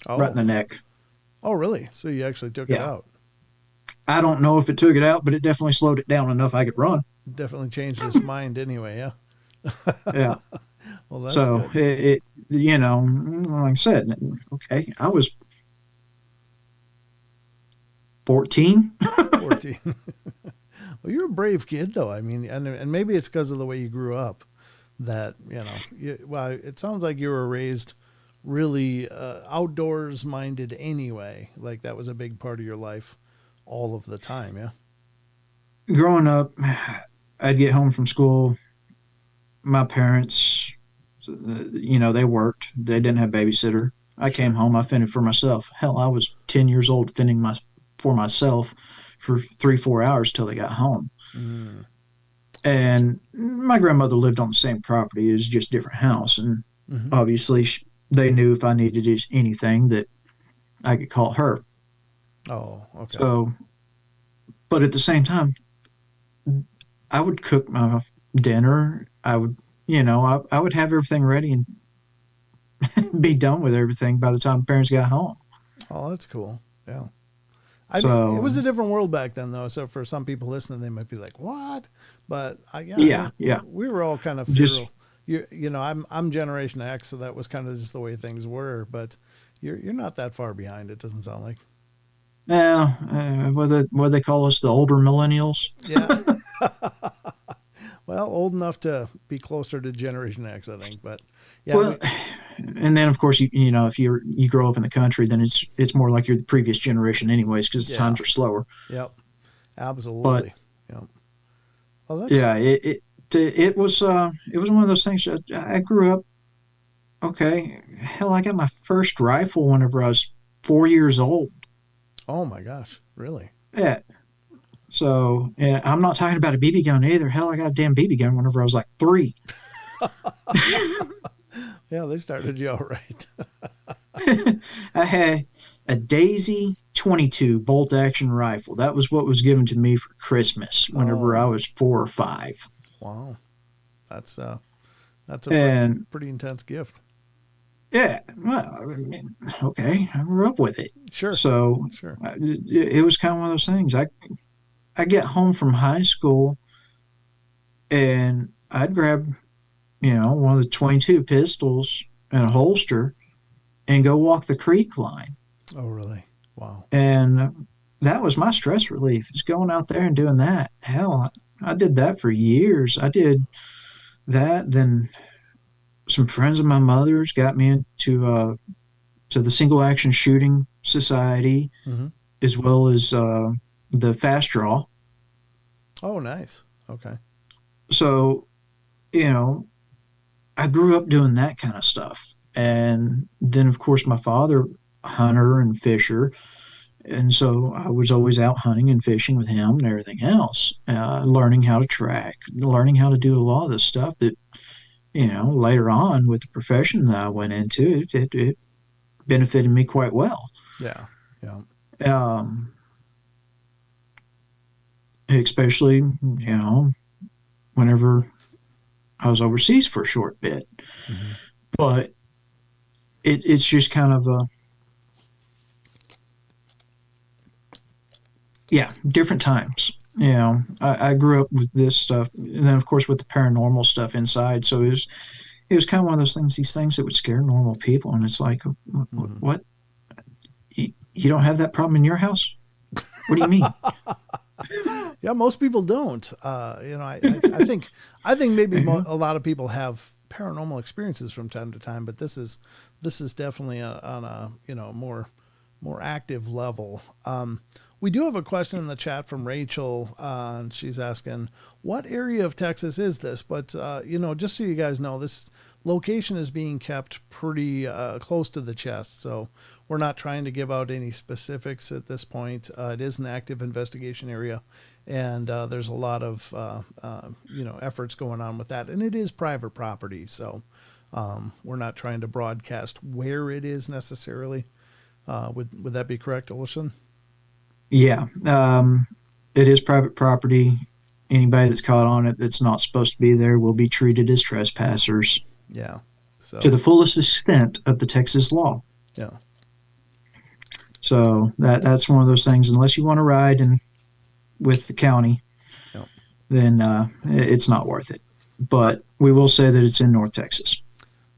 oh, the neck. oh, really? So you actually took it Yeah. out. I don't know if it took it out, but it definitely slowed it down enough I could run. Definitely changed his mind anyway. Yeah. Yeah. Well, that's So good. like I said, okay, I was 14. 14. Well, you're a brave kid, though. I mean, and maybe it's because of the way you grew up that, well, it sounds like you were raised really outdoors minded anyway. Like that was a big part of your life all of the time. Yeah. Growing up, I'd get home from school. My parents, they worked. They didn't have babysitter. I came Sure. home. I fended for myself. Hell, I was 10 years old fending for myself for 3, 4 hours till they got home. Mm, gotcha. And my grandmother lived on the same property. It was just a different house. And Hmm. obviously, they knew if I needed anything that I could call her. Oh, okay. So, but at the same time, I would cook my dinner. I would, I would have everything ready and be done with everything by the time parents got home. Oh, that's cool. Yeah. I mean, it So, was a different world back then, though. So for some people listening, they might be like, "What?" But yeah, yeah. we were all kind of Just feral. I'm Generation X, so that was kind of just the way things were. But you're not that far behind. It doesn't sound like. what they call us, the older millennials. Yeah. Well, old enough to be closer to Generation X, I think. But yeah, Well, and then of course you know if you grow up in the country, then it's more like you're the previous generation anyways because yeah, times are slower. yep, But absolutely. Yep. Well, that's yeah, it was one of those things. I grew up okay. Hell, I got my first rifle whenever I was 4 years old. oh my gosh, really? Yeah. So yeah, I'm not talking about a BB gun either. Hell, I got a damn BB gun whenever I was like 3. Yeah, they started you out right. I had a Daisy 22 bolt action rifle. That was what was given to me for Christmas whenever I Oh, was 4 or 5. wow, that's uh, that's a And pretty intense gift. yeah, well, I mean, okay, I grew up with it. Sure, So sure. it was kind of one of those things. I get home from high school and I'd grab, one of the 22 pistols and a holster and go walk the creek line. Oh, really? Wow. And that was my stress relief, is going out there and doing that. Hell, I did that for years. I did that. Then some friends of my mother's got me into to the single action shooting society, Hmm. as well as the fast draw. Oh, nice. Okay. So, you know, I grew up doing that kind of stuff. And then, of course, my father, hunter and fisher. And so I was always out hunting and fishing with him and everything else, learning how to track, learning how to do a lot of the stuff that, later on with the profession that I went into, it benefited me quite well. Yeah. Yeah. Um, Especially, whenever I was overseas for a short bit. Hmm. But it's just kind of yeah, different times. I grew up with this stuff, and then of course with the paranormal stuff inside. So it was kind of one of those things, these things that would scare normal people, and it's like, Hmm. what? You don't have that problem in your house? What do you mean? Yeah, most people don't. I think maybe a lot of people have paranormal experiences from time to time, but this is definitely on a more active level. We do have a question in the chat from Rachel, and she's asking, "What area of Texas is this?" But just so you guys know, this location is being kept pretty close to the chest, so we're not trying to give out any specifics at this point. It is an active investigation area, and there's a lot of efforts going on with that, and it is private property, so we're not trying to broadcast where it is necessarily. Would that be correct, Ullrson? Yeah, it is private property. Anybody that's caught on it that's not supposed to be there will be treated as trespassers Yeah. to So the fullest extent of the Texas law. yeah. So that's one of those things. Unless you want to ride and with the county, Yeah. then it's not worth it. But we will say that it's in North Texas.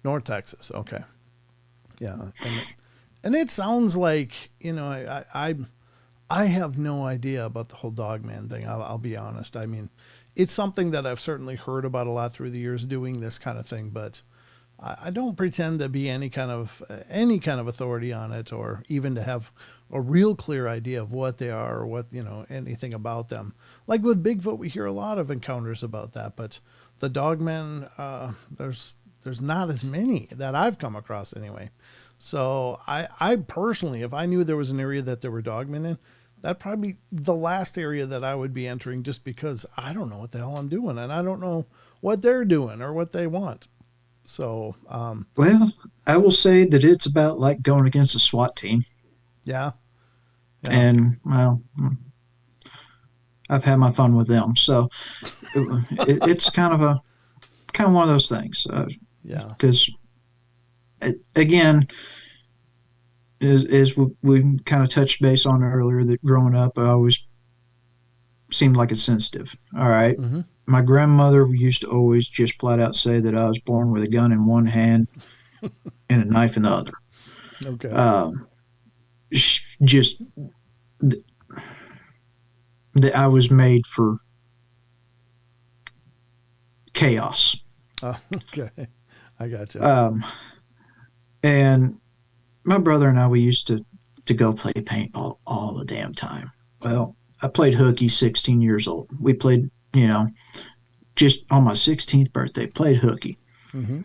North Texas. Okay. Yeah. And it sounds like I have no idea about the whole Dogman thing. I'll be honest. I mean, it's something that I've certainly heard about a lot through the years doing this kind of thing, but I don't pretend to be any kind of authority on it, or even to have a real clear idea of what they are or what anything about them. Like with Bigfoot, we hear a lot of encounters about that, but the Dogmen, there's not as many that I've come across anyway. So I personally, if I knew there was an area that there were Dogmen in, that'd probably be the last area that I would be entering, just because I don't know what the hell I'm doing, and I don't know what they're doing or what they want. So, Well, I will say that it's about like going against a SWAT team. yeah, yeah, And, well, I've had my fun with them. So it's kind of one of those things. yeah, Because, again, as we kind of touched base on earlier, that growing up, I always seemed like a sensitive. All right. hmm, My grandmother used to always just flat out say that I was born with a gun in one hand and a knife in the other. okay, Um, just that I was made for chaos. Oh, okay. I gotcha. Um, and my brother and I, we used to go play paintball all the damn time. Well, I played hooky 16 years old. We played, just on my 16th birthday, played hooky. Mm-hmm.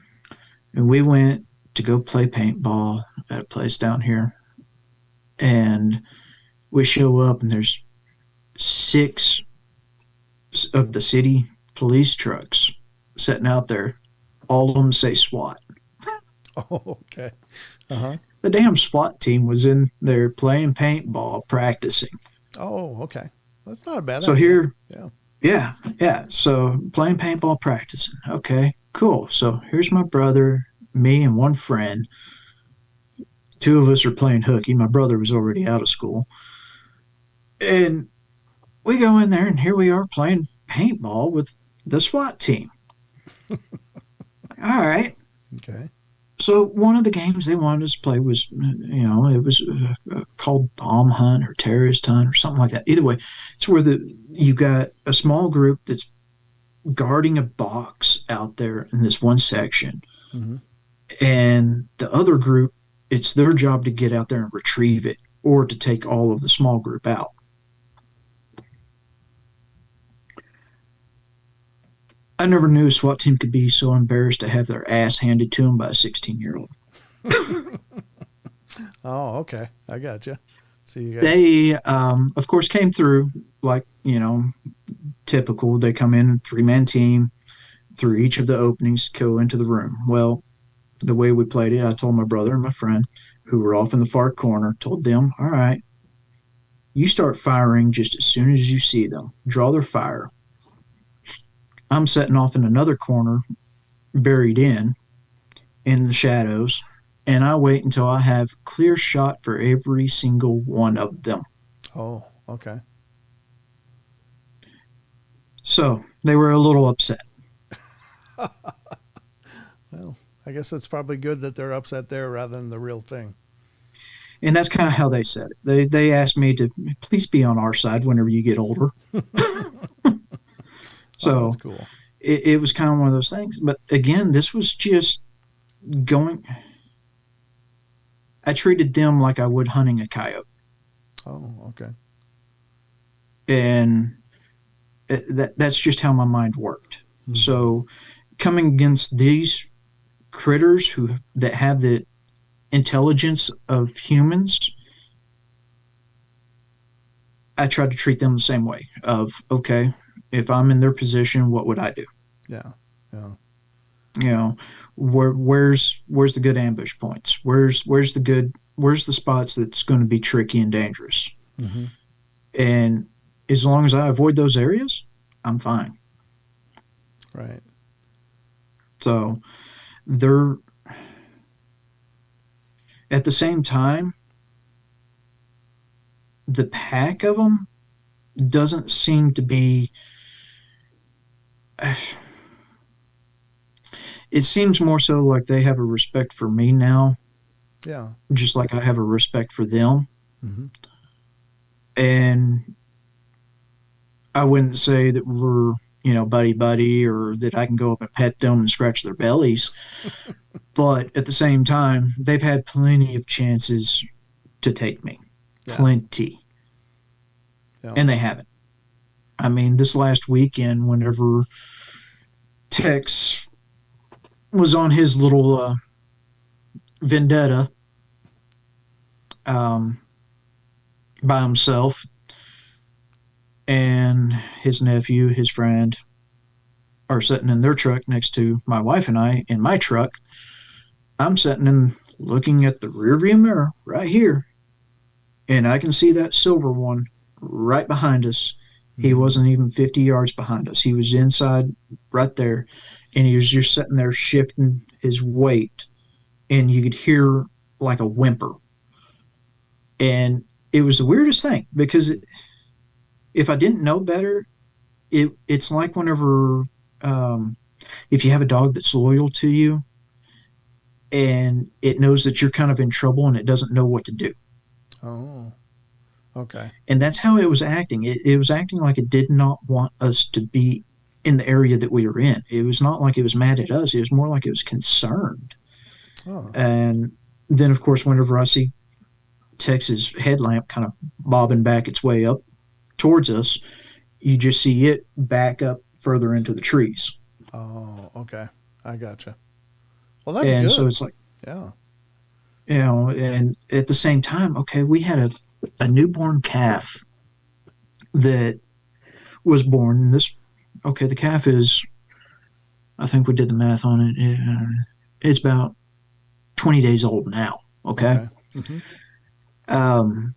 And we went to go play paintball at a place down here. And we show up, and there's 6 of the city police trucks sitting out there. All of them say SWAT. Oh, okay. Uh-huh. The damn SWAT team was in there playing paintball, practicing. Oh, okay. That's not a bad So idea. here, Yeah. yeah. So playing paintball, practicing. Okay, cool. So here's my brother, me, and one friend. 2 of us are playing hooky. My brother was already out of school. And we go in there, and here we are playing paintball with the SWAT team. All right. Okay. So one of the games they wanted us to play was, it was called Bomb Hunt or Terrorist Hunt or something like that. Either way, it's where you got a small group that's guarding a box out there in this one section, Mm-hmm. and the other group, it's their job to get out there and retrieve it or to take all of the small group out. I never knew a SWAT team could be so embarrassed to have their ass handed to them by a 16-year-old. Oh, okay. I gotcha. So you guys. They, of course, came through like, typical. They come in 3-man team through each of the openings, go into the room. Well, the way we played it, I told my brother and my friend, who were off in the far corner, told them, all right, you start firing just as soon as you see them. Draw their fire. I'm setting off in another corner, buried in the shadows, and I wait until I have clear shot for every single one of them. Oh, okay. So they were a little upset. Well, I guess it's probably good that they're upset there rather than the real thing. And that's kind of how they said it. They asked me to please be on our side whenever you get older. So oh, that's cool. It was kind of one of those things. But again, this was just going. I treated them like I would hunting a coyote. Oh, okay. And that's just how my mind worked. Hmm. So coming against these critters that have the intelligence of humans, I tried to treat them the same way of, okay, if I'm in their position, what would I do? Yeah. Where's the good ambush points? Where's the spots that's going to be tricky and dangerous? Mm-hmm. And as long as I avoid those areas, I'm fine. Right. So they're at the same time, the pack of them doesn't seem to be. It seems more so like they have a respect for me now. Yeah. Just like I have a respect for them. Mm-hmm. And I wouldn't say that we're, buddy or that I can go up and pet them and scratch their bellies. But at the same time, they've had plenty of chances to take me. Yeah. Plenty. Yeah. And they haven't. I mean, this last weekend, whenever Tex was on his little vendetta by himself, and his nephew, his friend, are sitting in their truck next to my wife and I in my truck. I'm sitting and looking at the rearview mirror right here, and I can see that silver one right behind us. Mm-hmm. He wasn't even 50 yards behind us. He was inside right there, and he was just sitting there shifting his weight, and you could hear like a whimper. And it was the weirdest thing because if I didn't know better, it's like whenever if you have a dog that's loyal to you and it knows that you're kind of in trouble and it doesn't know what to do. Oh, okay. And that's how it was acting. It was acting like it did not want us to be in the area that we were in. It was not like it was mad at us. It was more like it was concerned. Oh, And then, of course, whenever I see Tex's headlamp kind of bobbing back its way up towards us, you just see it back up further into the trees. oh, okay. I gotcha. Well, that's And so good. it's like, Yeah. and at the same time, okay, we had a newborn calf that was born. Okay, the calf is, I think we did the math on it. It's about 20 days old now. Okay. Okay. Mm-hmm. Um,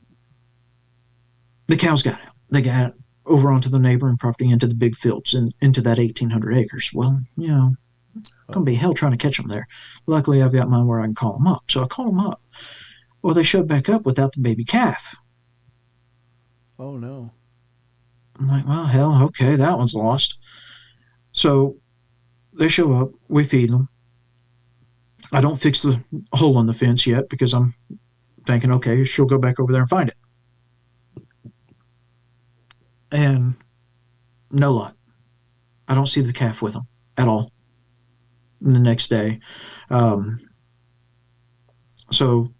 the cows got out. They got over onto the neighboring property into the big fields and into that 1,800 acres. Well, gonna be Oh. hell trying to catch them there. Luckily, I've got mine where I can call them up. So I call them up. Well, they showed back up without the baby calf. Oh no. I'm like, well, hell, okay, that one's lost. So they show up. We feed them. I don't fix the hole in the fence yet because I'm thinking, okay, she'll go back over there and find it. And no luck. I don't see the calf with them at all. And the next day, um, so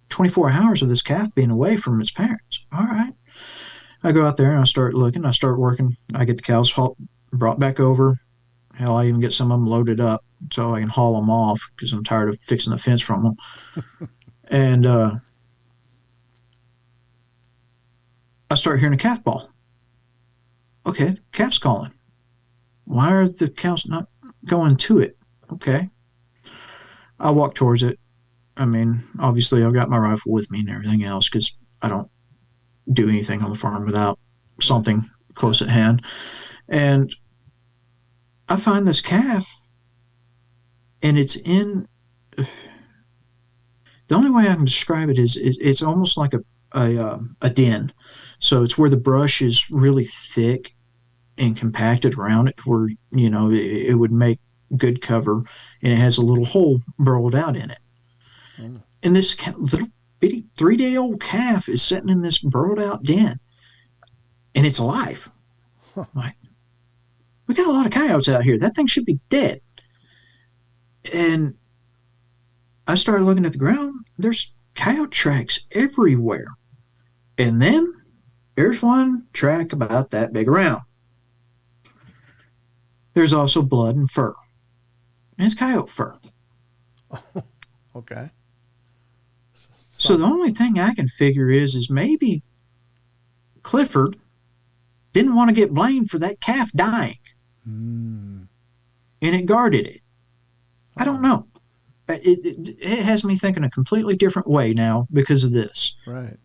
24 hours of this calf being away from its parents. All right. I go out there and I start looking. I start working. I get the cows brought back over. Hell, I even get some of them loaded up so I can haul them off because I'm tired of fixing the fence from them. And I start hearing a calf bawl. Okay, calf's calling. Why are the cows not going to it? Okay. I walk towards it. I mean, obviously, I've got my rifle with me and everything else because I don't do anything on the farm without Right. something Yeah. close at hand. And I find this calf, and it's in. The only way I can describe it is it's almost like a den. So it's where the brush is really thick and compacted around it, where it would make good cover, and it has a little hole burrowed out in it. Oh. And this little bitty 3-day old calf is sitting in this burrowed out den, and it's alive. Huh. I'm like, we got a lot of coyotes out here. That thing should be dead. And I started looking at the ground. There's coyote tracks everywhere. And then there's one track about that big around. There's also blood and fur. And it's coyote fur. Okay. So Some. the only thing I can figure is maybe Clifford didn't want to get blamed for that calf dying, Mm. and it guarded it. I don't Oh. know. It has me thinking a completely different way now because of this. Right.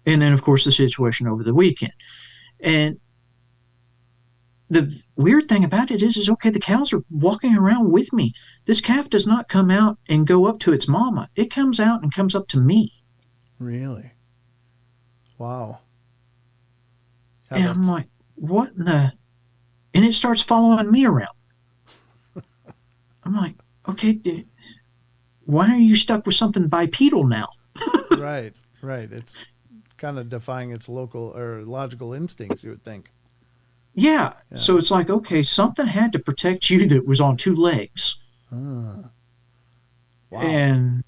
And then, of course, the situation over the weekend. And the weird thing about it is okay, the cows are walking around with me. This calf does not come out and go up to its mama. It comes out and comes up to me. Really. Wow. Yeah. And I'm That's. like, what in the? And it starts following me around. I'm like, okay, why are you stuck with something bipedal now? Right. Right. It's kind of defying its local or logical instincts. You would think. Yeah. So Yeah. it's like, okay, something had to protect you that was on two legs. Ah. Wow. And,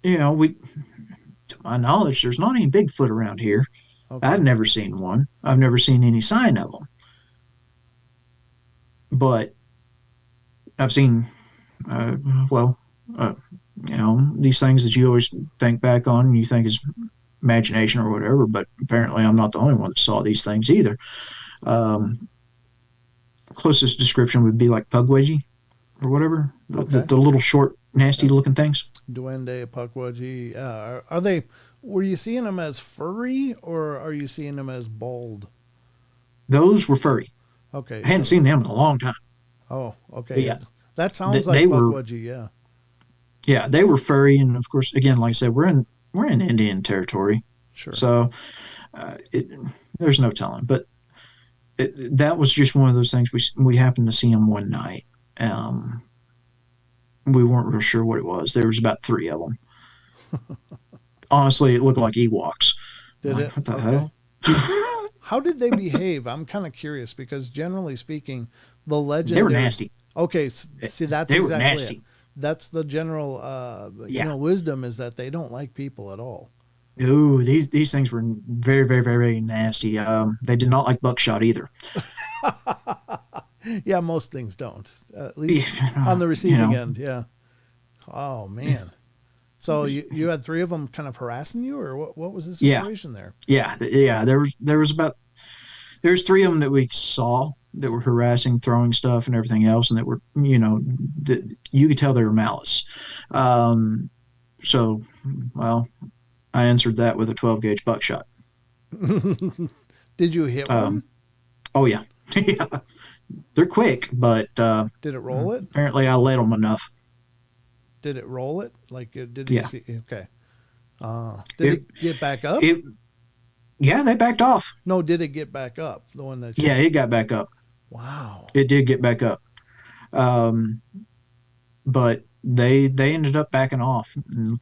we, to my knowledge, there's not any Bigfoot around here. I've Okay. never seen one. I've never seen any sign of them. But I've seen, uh, well, uh, these things that you always think back on and you think is imagination or whatever. But apparently, I'm not the only one that saw these things either. Um, Closest description would be like pugwedgie or whatever, Okay. the little short, nasty Yep. looking things. Duende, Pukwudgie. Are they? Were you seeing them as furry or are you seeing them as bald? Those were furry. Okay. I hadn't seen them in a long time. Oh, okay. But yeah, That sounds like they were Pukwudgie. Yeah. they were furry, and of course, again, like I said, we're in Indian territory, Sure. so there's no telling. But that was just one of those things. We happened to see them one night. Um, we weren't real sure what it was. There was about three of them. Honestly, it looked like Ewoks. I'm Did like, it? what the Okay. hell? How did they behave? I'm kind of curious because generally speaking, the They were legendary. nasty. Okay, see, that's They were exactly it. nasty. That's the general, Yeah. wisdom is that they don't like people at all. Ooh, these things were very, very, very, very nasty. They did not like buckshot either. Yeah, most things don't. At least on Yeah, the you receiving know, end. Yeah. Oh man. So you had three of them kind of harassing you, or what was the yeah, situation there? yeah. There was about there's three of them that we saw that were harassing, throwing stuff and everything else, and that were you could tell they were malice. Um, so, well, I answered that with a 12 gauge buckshot. Did you hit one? Um, oh yeah, yeah. They're quick, but Did it roll it? apparently I let them enough. Did it roll it? Like, did you Yeah, see? Okay. Did it it get back up? it yeah they backed off. No, did it get back up? The one that Yeah, you. it got back up. Wow. It did get back up. Um, but they ended up backing off and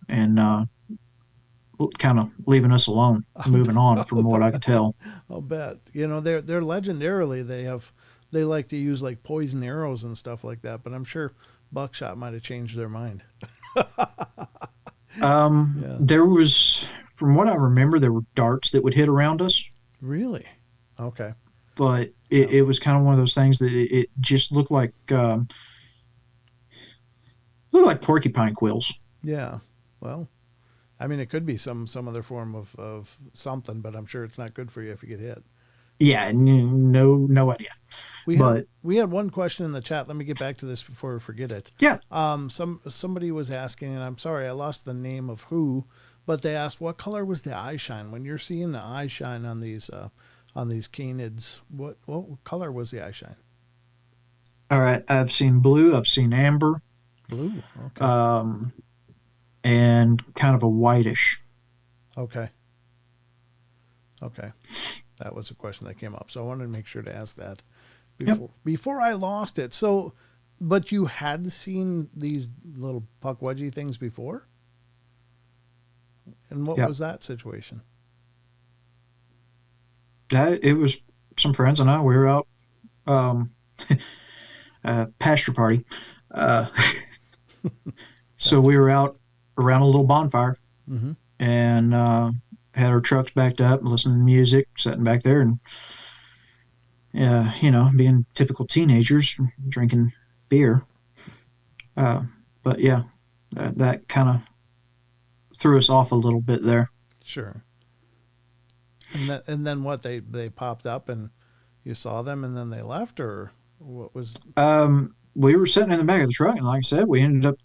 kind of leaving us alone, moving on from what I could tell. I'll bet. They're legendarily they like to use like poison arrows and stuff like that, but I'm sure buckshot might have changed their mind. Yeah. There was, from what I remember, there were darts that would hit around us, Really? Okay. but it, Yeah. it was kind of one of those things that it just looked like porcupine quills. Yeah. Well, I mean, it could be some other form of something, but I'm sure it's not good for you if you get hit. Yeah, no idea. We had But we had one question in the chat. Let me get back to this before we forget it. yeah, Somebody was asking, and I'm sorry, I lost the name of who, but they asked what color was the eye shine when you're seeing the eye shine on these canids. What color was the eye shine? all right. I've seen blue. I've seen amber, Blue. Okay. um, and kind of a whitish. Okay. Okay. That was a question that came up, so I wanted to make sure to ask that Yep. before I lost it. So, but you had seen these little puckwudgie things before, and what Yep. was that situation? It was some friends and I. We were out um, pasture party. Uh, so Gotcha. we were out around a little bonfire Mm-hmm. and had our trucks backed up, listening to music, sitting back there, and being typical teenagers, drinking beer. Uh, but yeah, that kind of threw us off a little bit there. Sure. And then what they popped up and you saw them and then they left, or what was? We were sitting in the back of the truck, and like I said, we ended up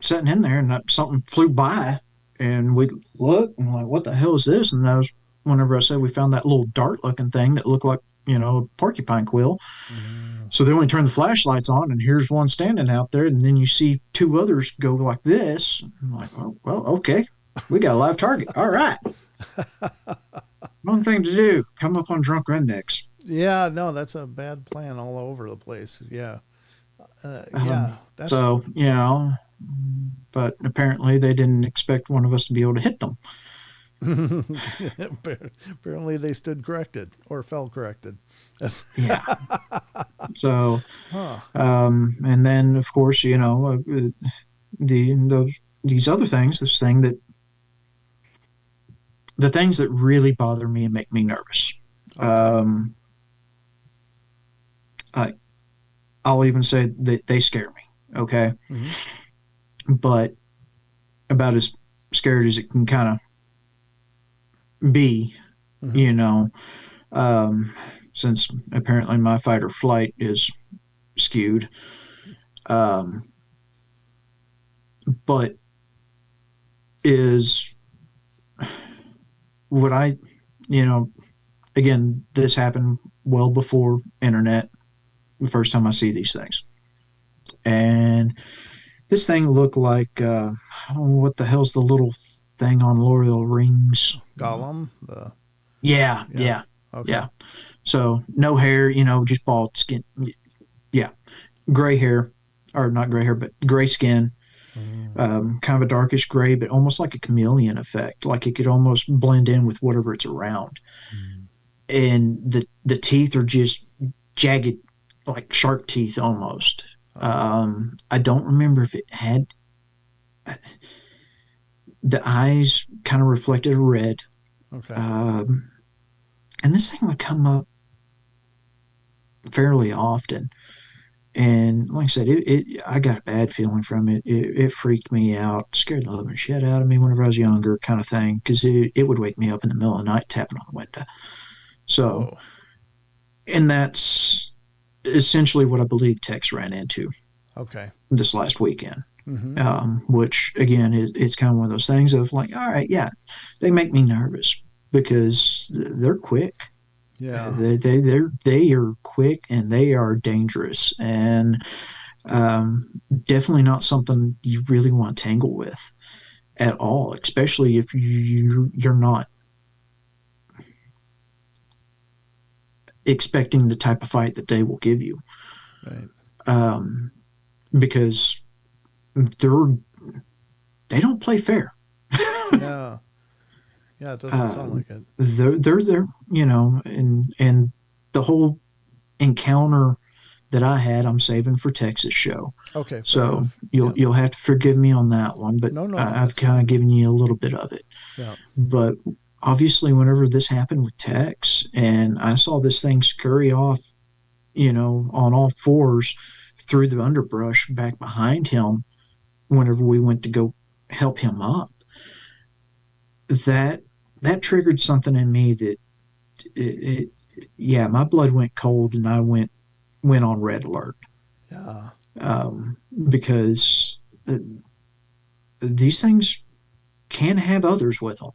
sitting in there, and something flew by, and we looked and like, what the hell is this? And that was whenever I said we found that little dart-looking thing that looked like a porcupine quill. Mm, So then we turned the flashlights on, and here's one standing out there, and then you see two others go like this. I'm like, oh, well, okay, we got a live target. All right, one thing to do: come up on drunk rednecks. yeah, no, that's a bad plan all over the place. Yeah. Um, Yeah, that's so but apparently they didn't expect one of us to be able to hit them. apparently they stood corrected or fell corrected. That's, Yeah. So, huh. and then of course, these other things, the things that really bother me and make me nervous. Okay. Um, I, I'll even say that they scare me. Okay. Mm-hmm. But about as scared as it can kind of be, Mm-hmm. you know, um, since apparently my fight or flight is skewed. Um, but is what you know, again, this happened well before internet, the first time I see these things. And this thing looked like, what the hell's the little thing on Lord of the Rings? Gollum. The Yeah, Yeah. yeah, Okay. yeah. So no hair, just bald skin. Yeah, gray hair, or not gray hair, but gray skin, Mm. kind of a darkish gray, but almost like a chameleon effect. Like it could almost blend in with whatever it's around. Mm. and the teeth are just jagged, like shark teeth almost. I don't remember if it had the eyes kind of reflected a red. Okay. And this thing would come up fairly often. And like I said, I got a bad feeling from it. It freaked me out, scared the living shit out of me whenever I was younger, kind of thing, because it would wake me up in the middle of the night tapping on the window. So, Oh, and that's essentially what I believe Tex ran into okay. this last weekend. Mm-hmm. Which again is kind of one of those things of like, all right, yeah, they make me nervous because they're quick. Yeah. They are quick and they are dangerous, and definitely not something you really want to tangle with at all, especially if you're not expecting the type of fight that they will give you, Right. because they're they don't play fair. Yeah. Yeah. It doesn't uh, sound like it. they're and the whole encounter that I had, I'm saving for Texas show. Okay. Fair So enough. Yeah. you'll have to forgive me on that one, but No. I've That's kind of fine. given you a little bit of it. Yeah. But obviously, whenever this happened with Tex, and I saw this thing scurry off, on all fours through the underbrush back behind him, whenever we went to go help him up, that that triggered something in me that it yeah, my blood went cold and I went on red alert, Yeah. because these things can have others with them.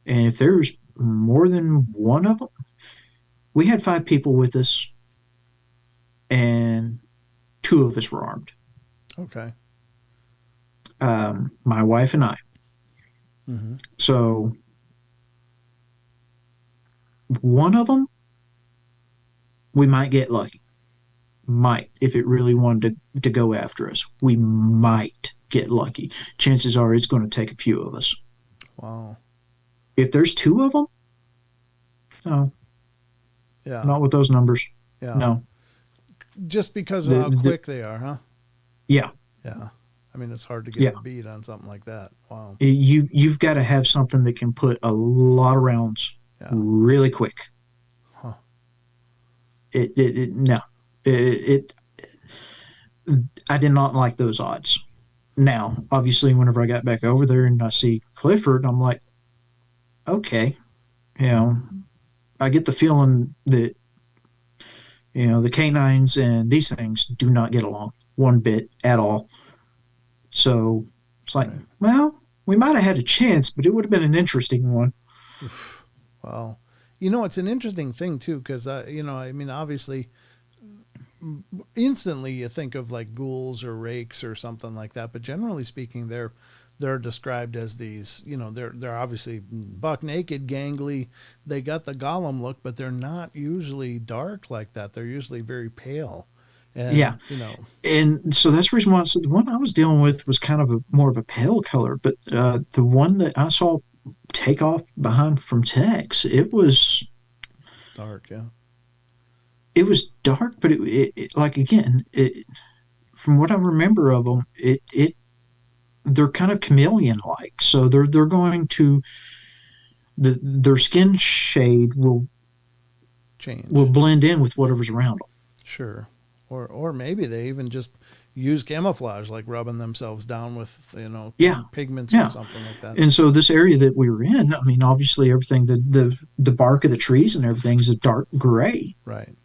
And if there's more than one of them, we had 5 people with us, and 2 of us were armed. Okay. My wife and I. Mm-hmm. So one of them, we might get lucky. Might, if it really wanted to go after us, we might get lucky. Chances are it's going to take a few of us. Wow. If there's 2 of them, no, Yeah. not with those numbers. Yeah. No. Just because of how The quick they are, huh? Yeah, Yeah. I mean, it's hard to get yeah. a beat on something like that. Wow. You've got to have something that can put a lot of rounds Yeah. really quick. Huh. No, it I did not like those odds. Now, obviously, whenever I got back over there and I see Clifford, I'm like, okay, you know, I get the feeling that the canines and these things do not get along one bit at all. So it's like, Right. well, we might have had a chance, but it would have been an interesting one. Oof. Wow. It's an interesting thing too, because I mean, obviously, instantly you think of like ghouls or rakes or something like that, but generally speaking, they're described as these. They're obviously buck naked, gangly. They got the golem look, but they're not usually dark like that. They're usually very pale, Yeah. and And so that's the reason why I said the one I was dealing with was kind of more of a pale color, but the one that I saw take off behind from Tex, dark. Yeah. it was dark, but like again, from what I remember of them, they're kind of chameleon like, so they're going to their skin shade Change. will blend in with whatever's around them. Sure. Or maybe they even just use camouflage, like rubbing themselves down with, Yeah, pigments or yeah. something like that. And so this area that we were in, I mean, obviously everything, the bark of the trees and everything is a dark gray. Right.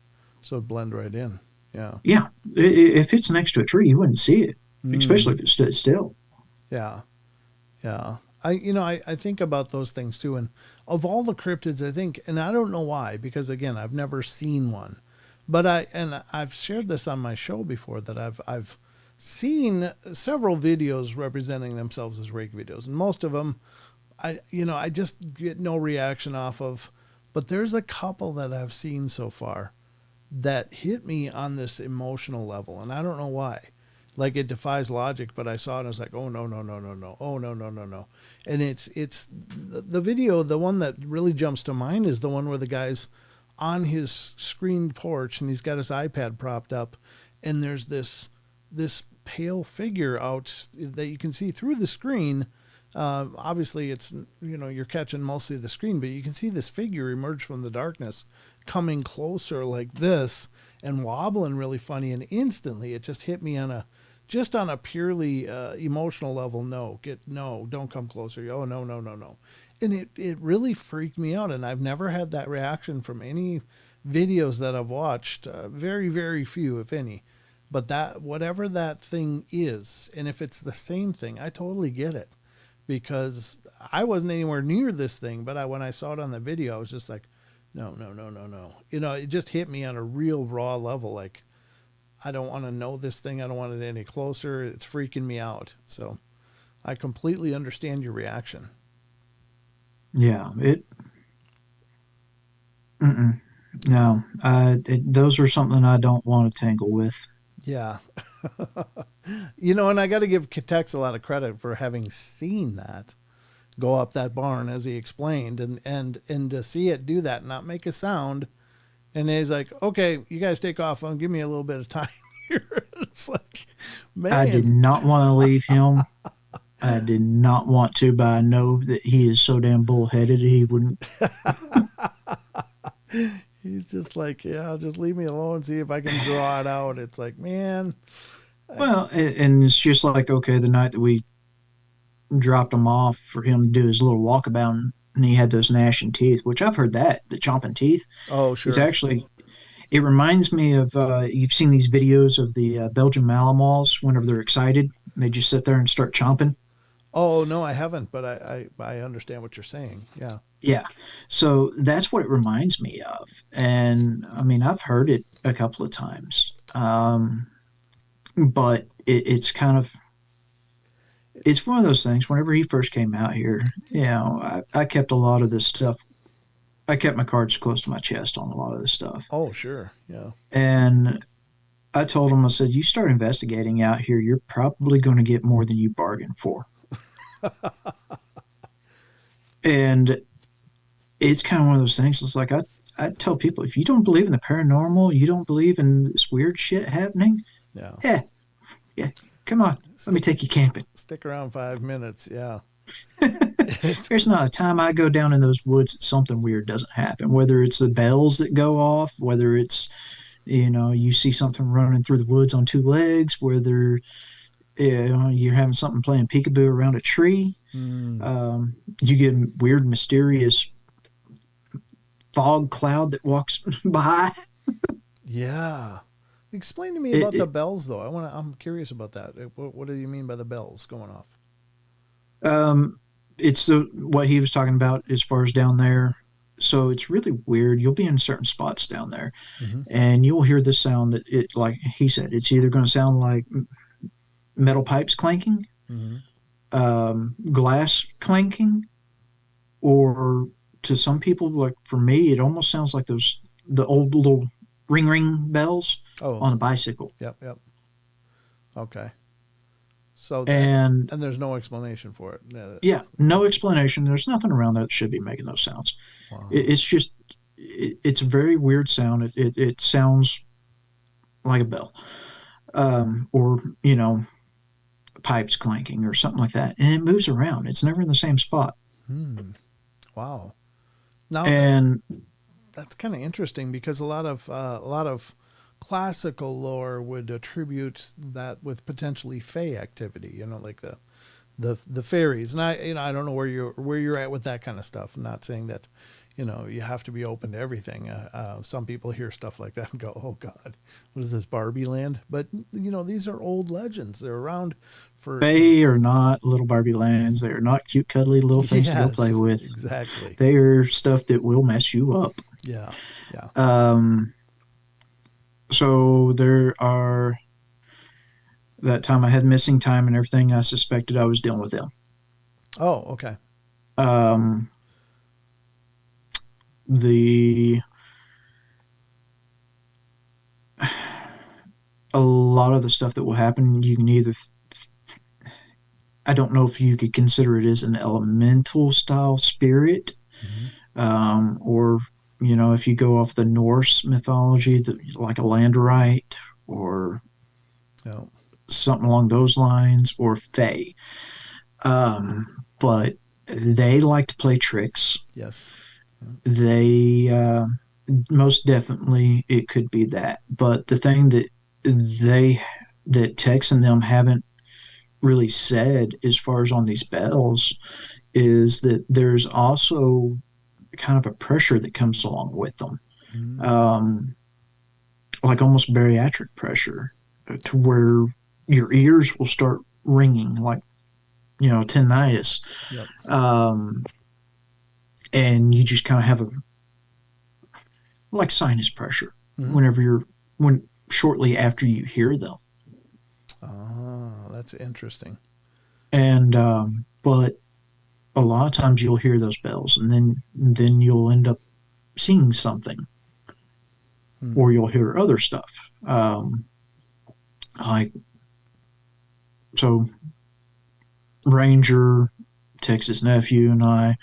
So it blend right in. Yeah. Yeah, if it's next to a tree, you wouldn't see it, especially Mm, if it stood still. yeah. Yeah. I think about those things too. And of all the cryptids, I think, and I don't know why, because again, I've never seen one, but I've shared this on my show before that I've seen several videos representing themselves as rake videos, and most of them, I just get no reaction off of, but there's a couple that I've seen so far that hit me on this emotional level, and I don't know why. Like it defies logic, but I saw it and I was like, oh no, no, no, no, no, oh no, no, no, no. And it's the video, the one that really jumps to mind is the one where the guy's on his screened porch, and he's got his iPad propped up, and there's this pale figure out that you can see through the screen. Obviously, it's, you're catching mostly the screen, but you can see this figure emerge from the darkness, coming closer like this and wobbling really funny. And instantly, it just hit me on a purely emotional level. No, don't come closer. Oh, no, no, no, no. And it really freaked me out. And I've never had that reaction from any videos that I've watched. Very, very few, if any. But that, whatever that thing is, and if it's the same thing, I totally get it, because I wasn't anywhere near this thing. But when I saw it on the video, I was just like, no, no, no, no, no. It just hit me on a real raw level. Like, I don't want to know this thing. I don't want it any closer. It's freaking me out. So I completely understand your reaction. Yeah, no, those are something I don't want to tangle with. Yeah. And I got to give Tex a lot of credit for having seen that go up that barn, as he explained, and to see it do that and not make a sound. And he's like, okay, you guys take off. Give me a little bit of time here. It's like, man. I did not want to leave him. I did not want to, but I know that he is so damn bullheaded he wouldn't. He's just like, yeah, just leave me alone, see if I can draw it out. It's like, man. Well, and it's just like, okay, the night that we dropped him off for him to do his little walkabout, and he had those gnashing teeth, which I've heard that, the chomping teeth. Oh, sure. It's actually, it reminds me of, you've seen these videos of the Belgian Malinois whenever they're excited. They just sit there and start chomping. Oh, no, I haven't, but I understand what you're saying. Yeah. Yeah. So that's what it reminds me of. And I mean, I've heard it a couple of times. But it's one of those things. Whenever he first came out here, I kept a lot of this stuff. I kept my cards close to my chest on a lot of this stuff. Oh, sure. Yeah. And I told him, I said, you start investigating out here, you're probably going to get more than you bargained for. And it's kind of one of those things. It's like, I tell people, if you don't believe in the paranormal, you don't believe in this weird shit happening. Yeah. Yeah. Come on. Let me take you camping. Stick around 5 minutes. Yeah. There's not a time I go down in those woods that something weird doesn't happen, whether it's the bells that go off, whether it's, you see something running through the woods on two legs, whether, you're having something playing peekaboo around a tree. You get weird, mysterious fog cloud that walks by. Yeah. Explain to me about the bells, though. I'm curious about that. What do you mean by the bells going off? It's what he was talking about as far as down there. So it's really weird. You'll be in certain spots down there, and you'll hear the sound that like he said, it's either going to sound like metal pipes clanking, glass clanking, or to some people, like for me, it almost sounds like the old little ring bells on a bicycle. Yep. Okay. So and there's no explanation for it. Yeah, no explanation. There's nothing around there that should be making those sounds. Wow. It's just it's a very weird sound. It sounds like a bell, or pipes clanking or something like that, and it moves around. It's never in the same spot. Wow. Now, and that's kind of interesting, because a lot of classical lore would attribute that with potentially fey activity, like the fairies. And I don't know where you're at with that kind of stuff. I'm not saying that, you have to be open to everything. Some people hear stuff like that and go, oh God, what is this, Barbie land? But these are old legends. They're around for. They are not little Barbie lands. They are not cute, cuddly little things to go play with. Exactly. They are stuff that will mess you up. Yeah. So there are, that time I had missing time and everything, I suspected I was dealing with them. Oh, okay. A lot of the stuff that will happen, you can either, I don't know if you could consider it as an elemental style spirit, or if you go off the Norse mythology, like a Landerite or Oh, something along those lines, or Fae. Um, but they like to play tricks. yes. They most definitely it could be that. But the thing they that Tex and them haven't really said as far as on these bells is that there's also kind of a pressure that comes along with them, Mm. um, like almost bariatric pressure, to where your ears will start ringing like tinnitus, Yep. um, and you just kind of have a like sinus pressure Hmm. whenever when shortly after you hear them. Ah, that's interesting. And but a lot of times you'll hear those bells, and then you'll end up seeing something, Hmm. or you'll hear other stuff. Um, like so, Ranger, Tex's nephew, and I.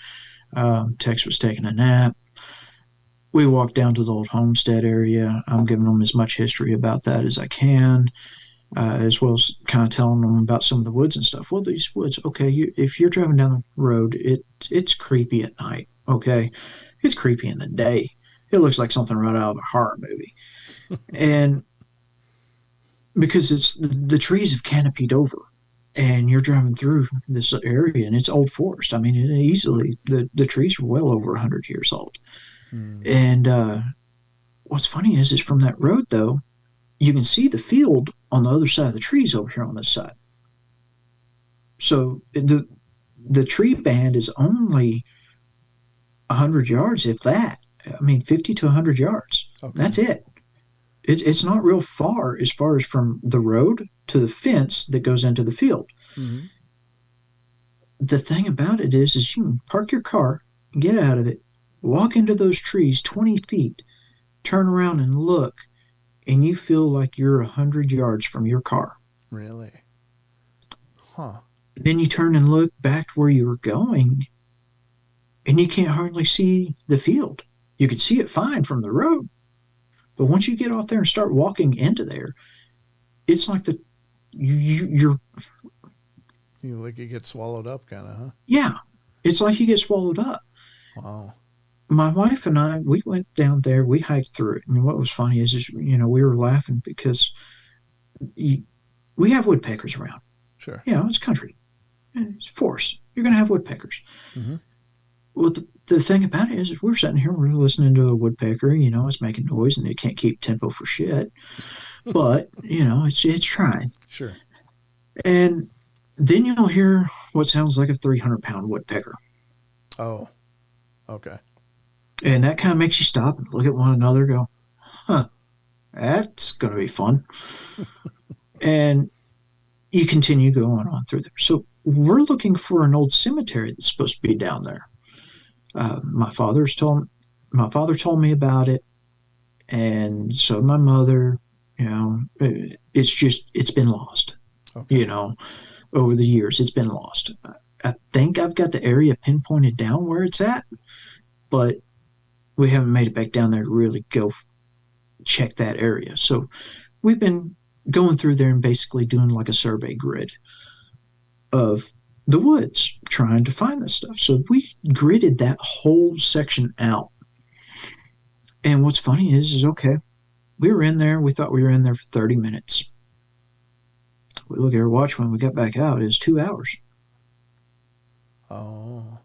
Tex was taking a nap. We walked down to the old homestead area. I'm giving them as much history about that as I can, as well as kind of telling them about some of the woods and stuff. Well, these woods, okay, if you're driving down the road, it's creepy at night. Okay, it's creepy in the day. It looks like something right out of a horror movie, and because it's the trees have canopied over, and you're driving through this area, and it's old forest. I mean, easily the trees are well over 100 years old. Hmm. And what's funny is from that road though, you can see the field on the other side of the trees over here on this side. So the tree band is only 100 yards, if that. I mean, 50 to 100 yards. Okay. That's it. It's not real far as from the road to the fence that goes into the field. Hmm. The thing about it is you can park your car, get out of it, walk into those trees 20 feet, turn around and look, and you feel like you're 100 yards from your car. Really? Huh. Then you turn and look back where you were going, and you can't hardly see the field. You could see it fine from the road, but once you get off there and start walking into there, it's like you're You like it get swallowed up, kind of, huh? yeah, it's like you get swallowed up. Wow. My wife and I, we went down there, we hiked through it, and what was funny is we were laughing because you, we have woodpeckers around. Sure. It's country, it's forest. You're going to have woodpeckers. Hmm. Well, the thing about it is we're sitting here, we're listening to a woodpecker, it's making noise and it can't keep tempo for shit. But, it's trying. Sure. And then you'll hear what sounds like a 300-pound woodpecker. Oh. Okay. And that kind of makes you stop and look at one another, go, huh, that's going to be fun. And you continue going on through there. So we're looking for an old cemetery that's supposed to be down there. My my father told me about it, and so my mother. It's been lost. Okay. You know, over the years, it's been lost. I think I've got the area pinpointed down where it's at, but we haven't made it back down there to really go check that area. So we've been going through there and basically doing like a survey grid of the woods trying to find this stuff. So we gridded that whole section out. And what's funny is okay, we were in there, we thought we were in there for 30 minutes. We look at our watch when we got back out, it was 2 hours. Oh.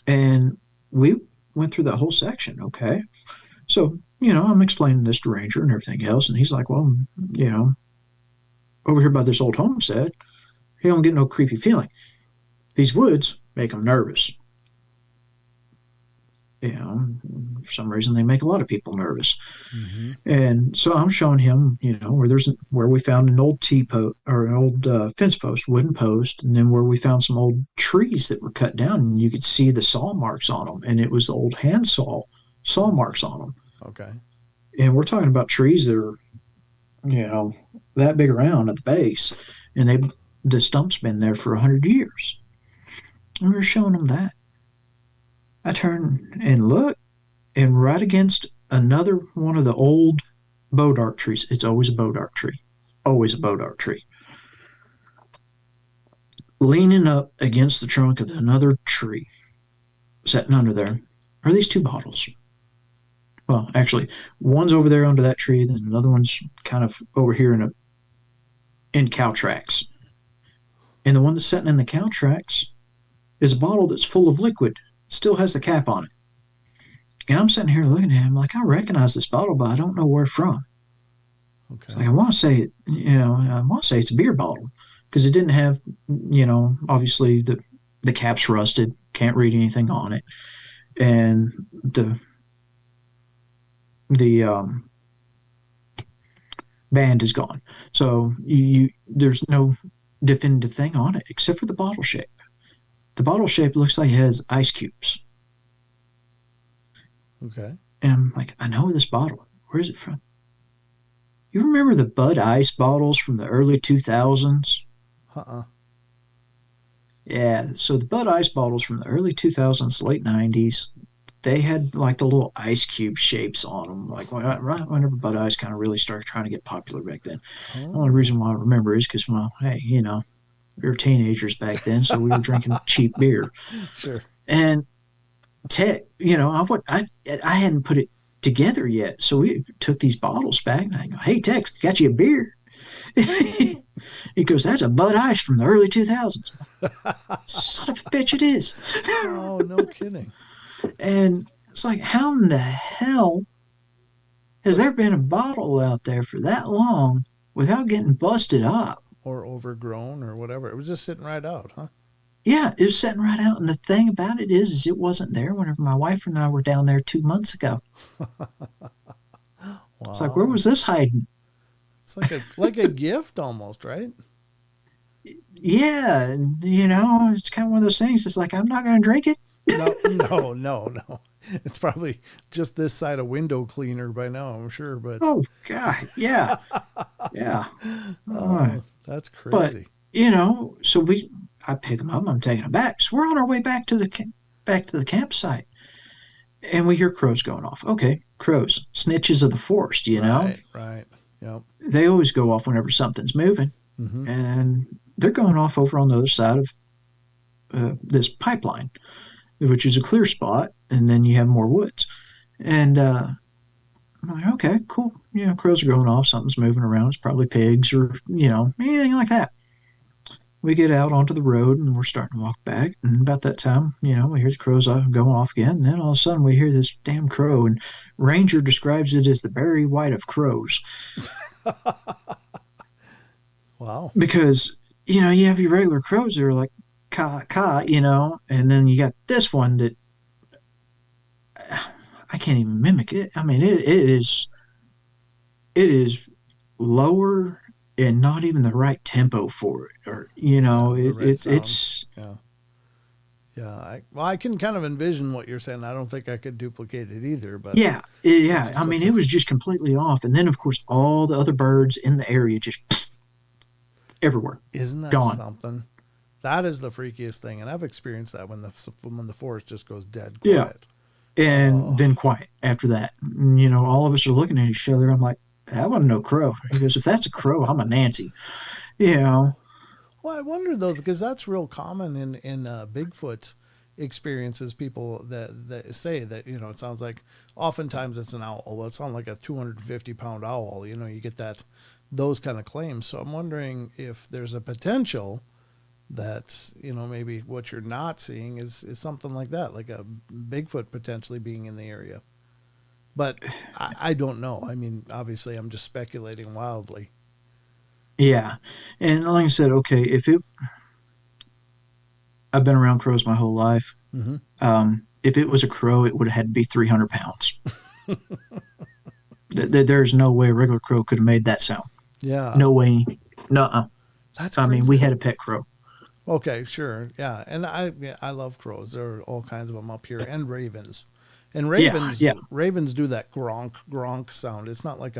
And we went through that whole section, okay? So, I'm explaining this to Ranger and everything else, and he's like, well, you know, over here by this old homestead, he don't get no creepy feeling. These woods make him nervous. For some reason they make a lot of people nervous. Hmm. And so I'm showing him, where we found an old T post or an old fence post, wooden post, and then where we found some old trees that were cut down, and you could see the saw marks on them, and it was old hand saw marks on them. Okay. And we're talking about trees that are, that big around at the base, and the stump's been there for 100 years. And we were showing them that. I turn and look, and right against another one of the old bodark trees. It's always a bodark tree. Always a bodark tree. Leaning up against the trunk of another tree, sitting under there, are these two bottles. Well, actually, one's over there under that tree, then another one's kind of over here in cow tracks. And the one that's sitting in the cow tracks is a bottle that's full of liquid, still has the cap on it. And I'm sitting here looking at him like, I recognize this bottle, but I don't know where from. Okay. It's like, I want to say it, I want to say it's a beer bottle because it didn't have, obviously the cap's rusted, can't read anything on it. And the band is gone. So there's no definitive thing on it except for the bottle shape. The bottle shape looks like it has ice cubes. Okay. And I'm like, I know this bottle. Where is it from? You remember the Bud Ice bottles from the early 2000s? Uh-uh. Yeah, so the Bud Ice bottles from the early 2000s, late 90s, they had like the little ice cube shapes on them. Like right whenever Bud Ice kind of really started trying to get popular back then. The only reason why I remember is because, well, hey, we were teenagers back then, so we were drinking cheap beer. Sure. And I hadn't put it together yet, so we took these bottles back, and I go, "Hey, Tex, got you a beer?" He goes, "That's a Bud Ice from the early 2000s." Son of a bitch, it is. Oh, no kidding. And it's like, how in the hell has there been a bottle out there for that long without getting busted up? Or overgrown or whatever. It was just sitting right out, huh? Yeah, it was sitting right out. And the thing about it is it wasn't there whenever my wife and I were down there 2 months ago. Wow. It's like, where was this hiding? It's like a gift almost, right? Yeah, it's kind of one of those things. It's like, I'm not going to drink it. No. It's probably just this side of window cleaner by now, I'm sure. But oh God, yeah, yeah. Oh, that's But crazy. so I pick them up. I'm taking them back. So we're on our way back to the campsite, and we hear crows going off. Okay, crows, snitches of the forest. Right. Yep. They always go off whenever something's moving, and they're going off over on the other side of this pipeline, which is a clear spot, and then you have more woods. And I'm like, okay, cool. Crows are going off. Something's moving around. It's probably pigs or anything like that. We get out onto the road and we're starting to walk back. And about that time, we hear the crows going off again. And then all of a sudden we hear this damn crow. And Ranger describes it as the Barry White of crows. Wow. Because, you have your regular crows that are like, caw, caw, and then you got this one that I can't even mimic it. I mean, it is lower and not even the right tempo for it, or it's I can kind of envision what you're saying. I don't think I could duplicate it either, but yeah. I mean, it was just completely off, and then of course all the other birds in the area just everywhere. Isn't that gone. Something? That is the freakiest thing, and I've experienced that when the forest just goes dead quiet. Yeah, and then quiet after that. All of us are looking at each other. I'm like, that wasn't no crow. He goes, if that's a crow, I'm a Nancy. Well, I wonder though, because that's real common in Bigfoot experiences. People that say that it sounds like oftentimes it's an owl. Well, it sounds like a 250-pound owl. You get those kind of claims. So I'm wondering if there's a potential that maybe what you're not seeing is something like that, like a Bigfoot potentially being in the area. But I don't know. I mean, obviously, I'm just speculating wildly. Yeah, and like I said, okay, I've been around crows my whole life. If it was a crow, it would have had to be 300 pounds. There's no way a regular crow could have made that sound. Yeah. No way. No. That's crazy. I mean, we had a pet crow. Okay, sure. Yeah. And I love crows. There are all kinds of them up here, and ravens. And Yeah, yeah, ravens do that gronk gronk sound. It's not like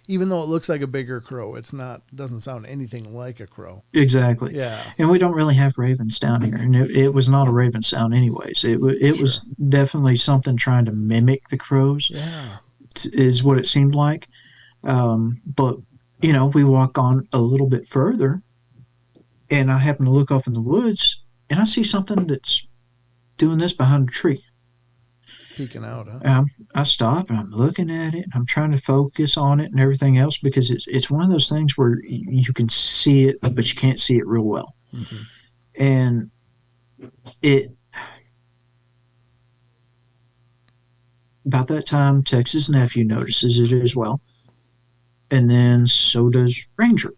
even though it looks like a bigger crow, doesn't sound anything like a crow. exactly. Yeah, And we don't really have ravens down here, and it was not a raven sound, anyways. It was sure. definitely something trying to mimic the crows, Yeah. is what it seemed like. But we walk on a little bit further, and I happen to look off in the woods, and I see something that's doing this behind a tree. Peeking out, huh? I stop and I'm looking at it and I'm trying to focus on it and everything else because it's one of those things where you can see it, but you can't see it real well. Mm-hmm. And it about that time, Tex's nephew notices it as well. And then so does Ranger.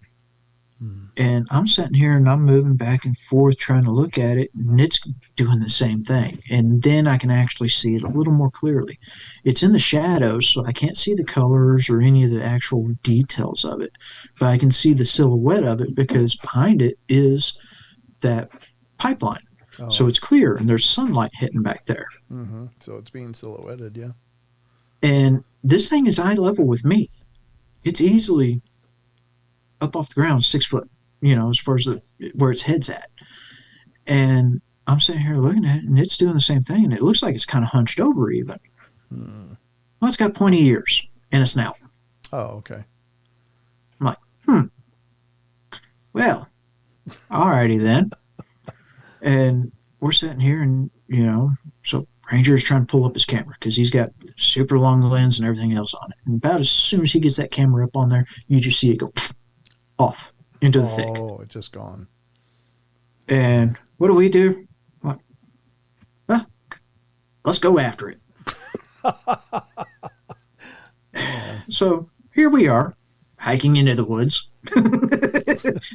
And I'm sitting here and I'm moving back and forth trying to look at it, and it's doing the same thing. And then I can actually see it a little more clearly. It's in the shadows, so I can't see the colors or any of the actual details of it, but I can see the silhouette of it because behind it is that pipeline. Oh. So it's clear and there's sunlight hitting back there. Mm-hmm. So it's being silhouetted, yeah. And this thing is eye level with me. It's easily up off the ground, 6 foot, as far as where its head's at. And I'm sitting here looking at it, and it's doing the same thing, and it looks like it's kind of hunched over even. Well, it's got pointy ears and a snout. Oh, okay. I'm like, well, alrighty then. And we're sitting here, and so Ranger is trying to pull up his camera because he's got super long lens and everything else on it. And about as soon as he gets that camera up on there, you just see it go off into the thick. Oh, it's just gone. And what do we do? What? Well, let's go after it. So here we are, hiking into the woods.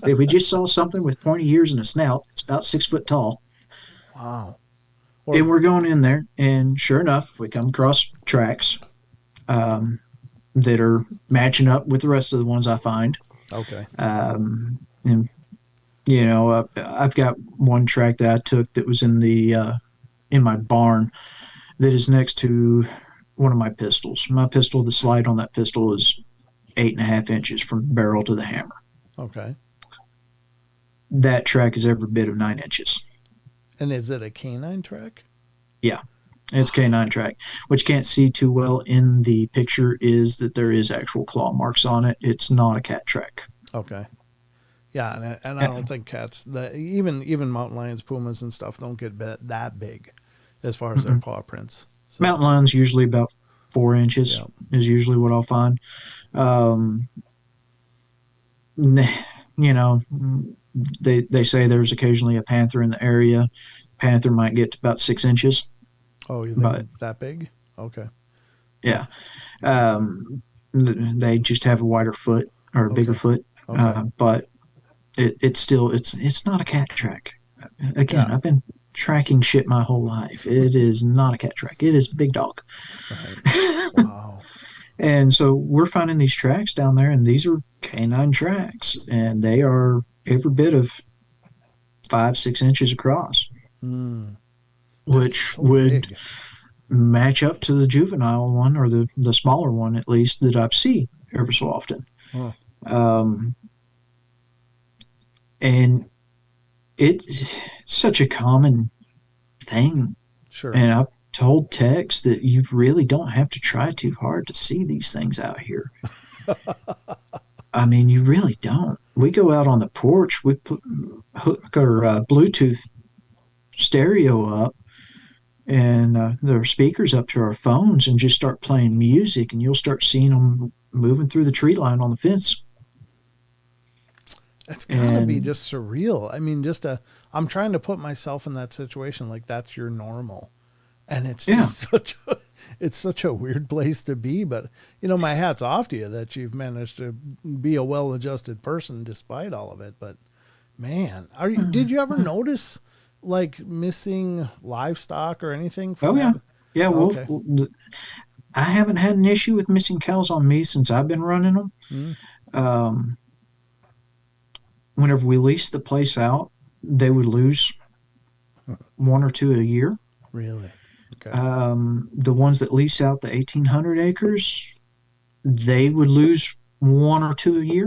We just saw something with pointy ears and a snout. It's about 6 foot tall. Wow. And we're going in there, and sure enough, we come across tracks that are matching up with the rest of the ones I find. Okay. And I've got one track that I took that was in my barn that is next to one of my pistols. My pistol, the slide on that pistol is 8.5 inches from barrel to the hammer. Okay. That track is every bit of 9 inches. And is it a canine track? Yeah, it's canine track. What you can't see too well in the picture is that there is actual claw marks on it. It's not a cat track. Okay. Yeah, and I don't think cats, even mountain lions, pumas, and stuff don't get that big as far as their paw prints. So. Mountain lions usually about 4 inches is usually what I'll find. They say there's occasionally a panther in the area. Panther might get to about 6 inches. Oh, you think that big? Okay. Yeah. They just have a wider foot or a bigger foot. Okay. But it's not a cat track. Again, I've been tracking shit my whole life. It is not a cat track. It is big dog. Right. Wow. And so we're finding these tracks down there, and these are canine tracks, and they are every bit of 5-6 inches across, which so would big. match up to the juvenile one, or the smaller one at least, that I see every so often. Huh. And it's such a common thing. Sure. And I've told Tex that you really don't have to try too hard to see these things out here. I mean, you really don't. We go out on the porch, we hook our Bluetooth stereo up and there are speakers up to our phones and just start playing music, and you'll start seeing them moving through the tree line on the fence. It's gotta be just surreal. I mean, I'm trying to put myself in that situation, like that's your normal. And it's just such a weird place to be. But, my hat's off to you that you've managed to be a well-adjusted person despite all of it. But man, did you ever notice like missing livestock or anything? Yeah. Well, I haven't had an issue with missing cows on me since I've been running them. Whenever we leased the place out, they would lose one or two a year. Really? Okay. The ones that lease out the 1,800 acres, they would lose one or two a year.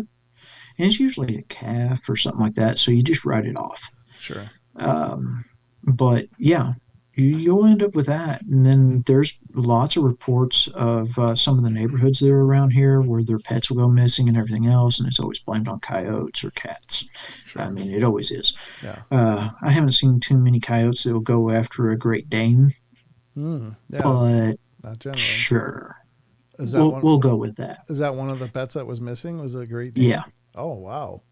And it's usually a calf or something like that. So you just write it off. Sure. Um, but yeah, you'll end up with that. And then there's lots of reports of some of the neighborhoods that are around here where their pets will go missing and everything else. And it's always blamed on coyotes or cats. I Sure. mean, it always is. Yeah. I haven't seen too many coyotes that will go after a Great Dane, Yeah. but Not generally. sure, Is that we'll one? go with that. Is that one of the pets that was missing? Was it a Great Dane? Yeah. Oh wow.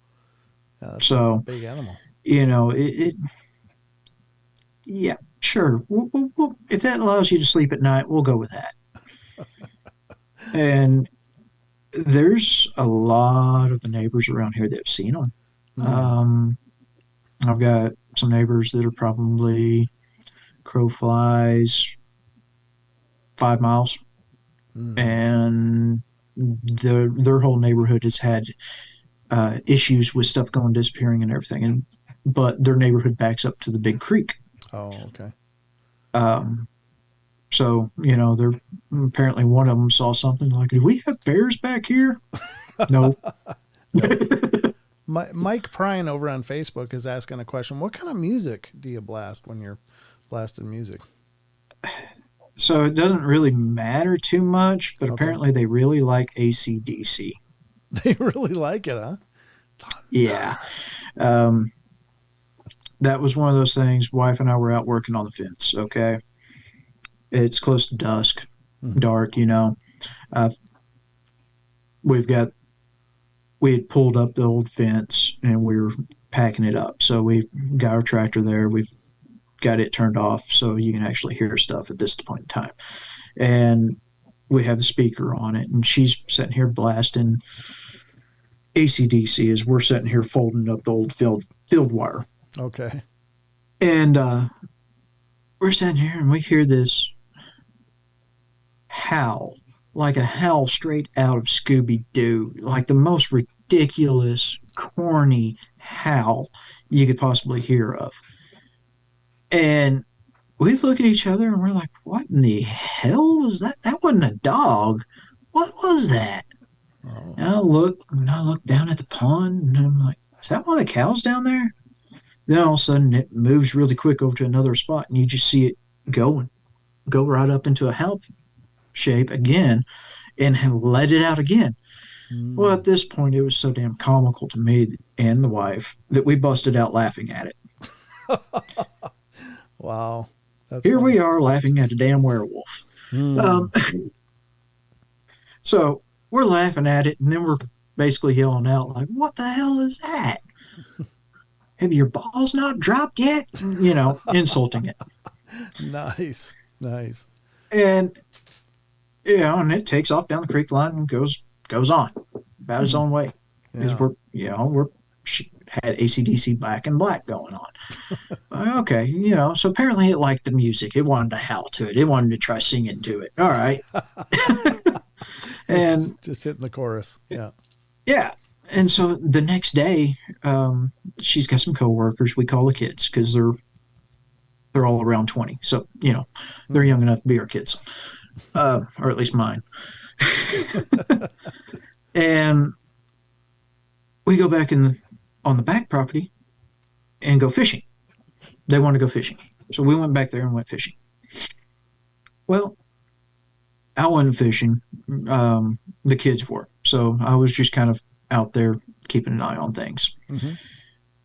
Yeah, that's a So big animal. it yeah, sure. If that allows you to sleep at night, we'll go with that. And there's a lot of the neighbors around here that have seen them. Mm. Um, I've got some neighbors that are probably crow flies 5 miles, Mm. and their whole neighborhood has had issues with stuff going disappearing and everything. And but their neighborhood backs up to the big creek. Oh, okay. Um, so they're apparently one of them saw something like, "Do we have bears back here?" No. Nope. Mike Prine over on Facebook is asking a question. What kind of music do you blast when you're blasting music? So it doesn't really matter too much, but Okay. apparently they really like AC/DC. They really like it, huh? Yeah. Um, that was one of those things. Wife and I were out working on the fence. Okay. It's close to dusk, Mm-hmm. dark. Uh, we've got, we had pulled up the old fence and we were packing it up. So we got our tractor there. We've got it turned off so you can actually hear stuff at this point in time. And we have the speaker on it, and she's sitting here blasting AC/DC as we're sitting here folding up the old field wire. Okay. And we're sitting here and we hear this howl, like a howl straight out of Scooby Doo, like the most ridiculous, corny howl you could possibly hear of. And we look at each other and we're like, what in the hell was that? That wasn't a dog. What was that? Oh. And I look down at the pond and I'm like, is that one of the cows down there? Then all of a sudden it moves really quick over to another spot and you just see it go right up into a help shape again and let it out again. Well, Mm. at this point, it was so damn comical to me and the wife that we busted out laughing at it. Wow. That's Here we funny. are laughing at a damn werewolf. Mm. Um, so we're laughing at it, and then we're basically yelling out, like, what the hell is that? Have your balls not dropped yet? Insulting it. Nice. Nice. And and it takes off down the creek line and goes on about its Hmm. own way. Because Yeah. we're she had AC/DC Black and Black going on. Okay, so apparently it liked the music. It wanted to howl to it. It wanted to try singing to it. All right. It's And just hitting the chorus. Yeah. yeah. And so the next day, she's got some coworkers. We call the kids because they're all around 20. So, they're Mm. young enough to be our kids, or at least mine. And we go back on the back property and go fishing. They want to go fishing. So we went back there and went fishing. Well, I wasn't fishing. The kids were. So I was just kind of out there keeping an eye on things. Mm-hmm.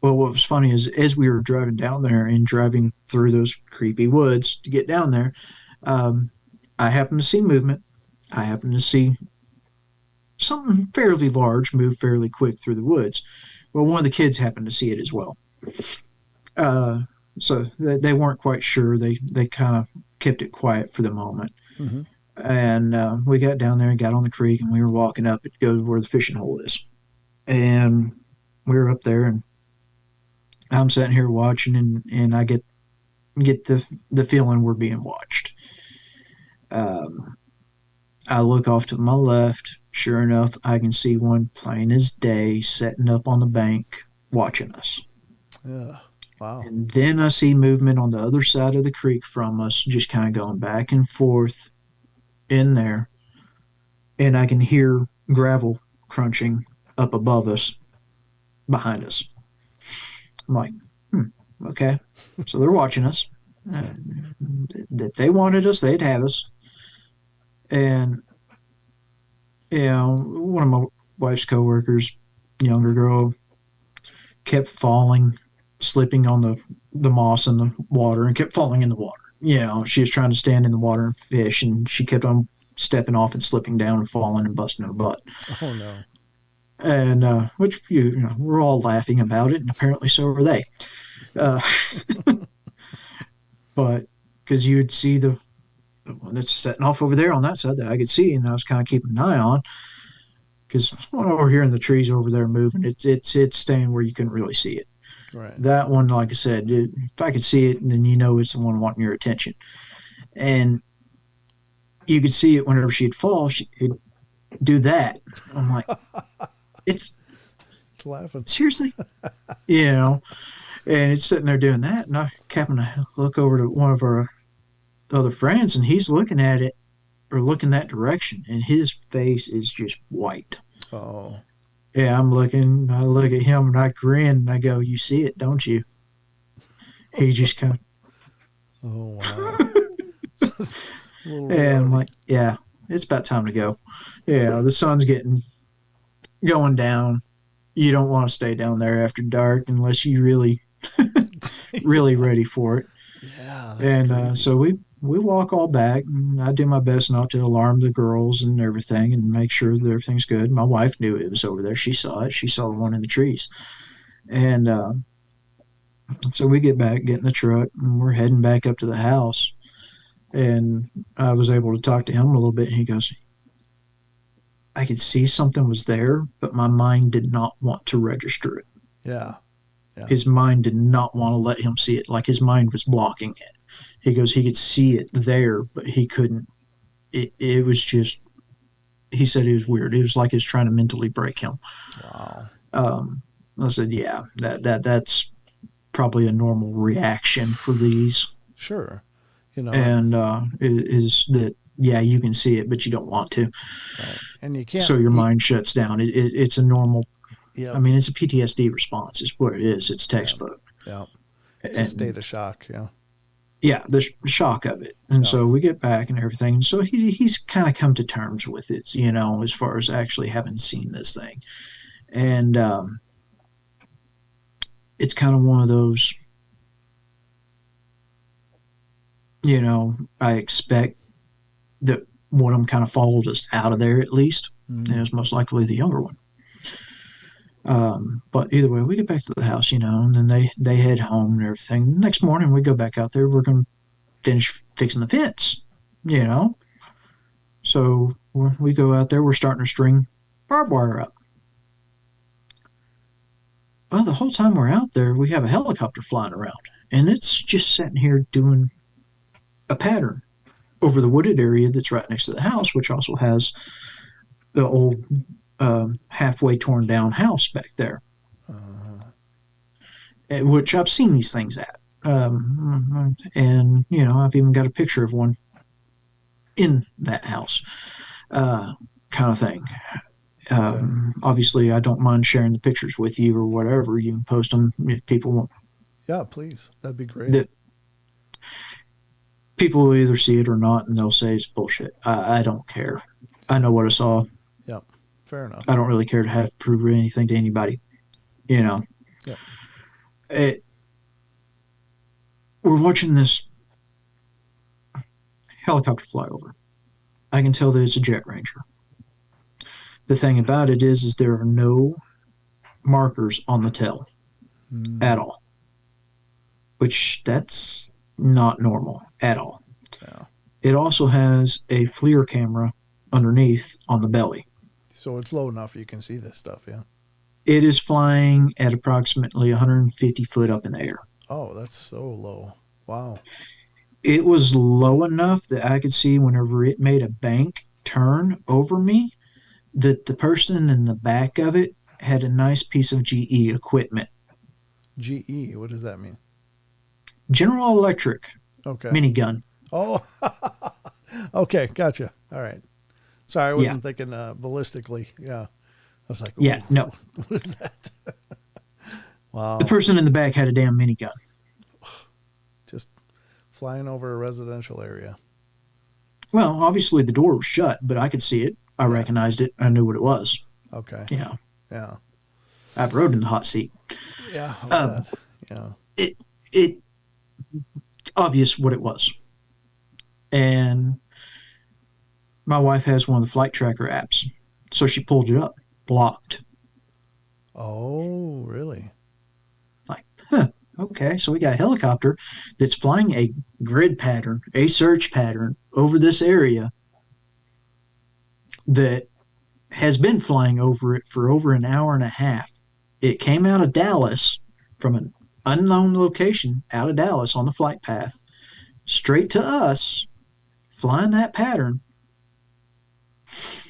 Well, what was funny is as we were driving down there and driving through those creepy woods to get down there, um, I happened to see movement. I happened to see something fairly large move fairly quick through the woods. Well, one of the kids happened to see it as well. Uh, so they weren't quite sure. They kind of kept it quiet for the moment. Mm-hmm. And we got down there and got on the creek, and we were walking up to go to where the fishing hole is. And we were up there, and I'm sitting here watching, and I get the feeling we're being watched. Um, I look off to my left. Sure enough, I can see one plain as day setting up on the bank watching us. Yeah. Wow. And then I see movement on the other side of the creek from us, just kind of going back and forth in there. And I can hear gravel crunching up above us, behind us. I'm like, okay. So they're watching us. If they wanted us, they'd have us. And, one of my wife's coworkers, younger girl, kept falling, slipping on the moss in the water and kept falling in the water. She was trying to stand in the water and fish, and she kept on stepping off and slipping down and falling and busting her butt. Oh no. And which we're all laughing about it, and apparently so are they. Uh, but because you'd see the one that's setting off over there on that side that I could see, and I was kind of keeping an eye on because one over here in the trees over there moving, it's staying where you couldn't really see it. Right. That one, like I said, if I could see it, then it's the one wanting your attention. And you could see it whenever she'd fall, she'd do that. I'm like, it's laughing. Seriously? And it's sitting there doing that. And I happen to look over to one of our other friends, and he's looking at it or looking that direction, and his face is just white. Oh. Yeah, I look at him and I grin and I go, "You see it, don't you?" He just kind of, oh wow. and I'm like, "Yeah, it's about time to go." Yeah, the sun's going down. You don't want to stay down there after dark unless you really, really ready for it. Yeah. And so we walk all back, and I do my best not to alarm the girls and everything, and make sure that everything's good. My wife knew it was over there. She saw it. She saw the one in the trees. And so we get in the truck, and we're heading back up to the house. And I was able to talk to him a little bit, and he goes, "I could see something was there, but my mind did not want to register it." Yeah. His mind did not want to let him see it. Like his mind was blocking it. He goes, he could see it there, but he couldn't. It was just, he said it was weird. It was like it was trying to mentally break him. Wow. I said, yeah, that's probably a normal reaction for these. Sure. And is that, yeah, you can see it, but you don't want to. Right. And you can't. So your mind shuts down. It's a normal, yeah. I mean, it's a PTSD response. It's what it is. It's textbook. Yeah. It's a state of shock. Yeah. Yeah, the shock of it. And so we get back and everything. So he's kind of come to terms with it, as far as actually having seen this thing. And it's kind of one of those, I expect that one of them kind of followed us out of there at least. And it was most likely the younger one. But either way, we get back to the house, and then they head home and everything. Next morning, we go back out there. We're going to finish fixing the fence, So we go out there. We're starting to string barbed wire up. Well, the whole time we're out there, we have a helicopter flying around, and it's just sitting here doing a pattern over the wooded area that's right next to the house, which also has the old halfway torn down house back there, which I've seen these things at. And, I've even got a picture of one in that house, kind of thing. Obviously, I don't mind sharing the pictures with you or whatever. You can post them if people want. Yeah, please. That'd be great. People will either see it or not, and they'll say it's bullshit. I don't care. I know what I saw. Yeah, fair enough. I don't really care to have to prove anything to anybody. Yeah. We're watching this helicopter fly over. I can tell that it's a Jet Ranger. The thing about it is there are no markers on the tail at all, which that's not normal at all. Yeah. It also has a FLIR camera underneath on the belly. So it's low enough you can see this stuff, yeah? It is flying at approximately 150 foot up in the air. Oh, that's so low. Wow. It was low enough that I could see whenever it made a bank turn over me that the person in the back of it had a nice piece of GE equipment. GE, what does that mean? General Electric Okay. minigun. Oh, okay. Gotcha. All right. Sorry, I Yeah, wasn't thinking ballistically. Yeah. I was like, yeah, ooh, no. what is that? The Wow. person in the back had a damn minigun. Just flying over a residential area. Well, obviously the door was shut, but I could see it. I Yeah. recognized it. I knew what it was. Okay. You know, Yeah. I rode in the hot seat. Yeah. I'll Um, bet. Yeah. it it obvious what it was, and my wife has one of the flight tracker apps, so she pulled it up, blocked. Oh, really? Like, huh, okay, so we got a helicopter that's flying a grid pattern, a search pattern over this area that has been flying over it for over an hour and a half. It came out of Dallas from an unknown location out of Dallas on the flight path straight to us, flying that pattern. It's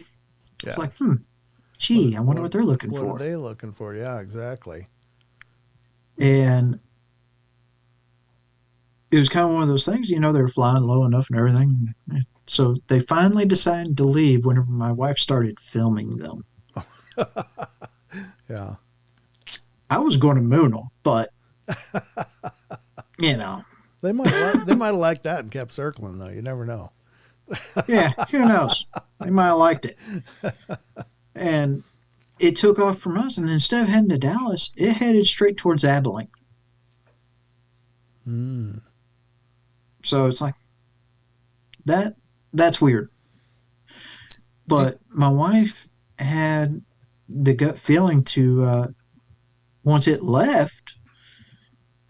Yeah. like, gee, I wonder what they're looking What are for. they looking for? Yeah, exactly. And it was kind of one of those things, they were flying low enough and everything. So they finally decided to leave whenever my wife started filming them. Yeah. I was going to moon them, but, you know, They might have liked that and kept circling though. You never know. yeah, who knows? They might have liked it. And it took off from us. And instead of heading to Dallas, it headed straight towards Abilene. Hmm. So it's like, that's weird. Did, But my wife had the gut feeling to, once it left,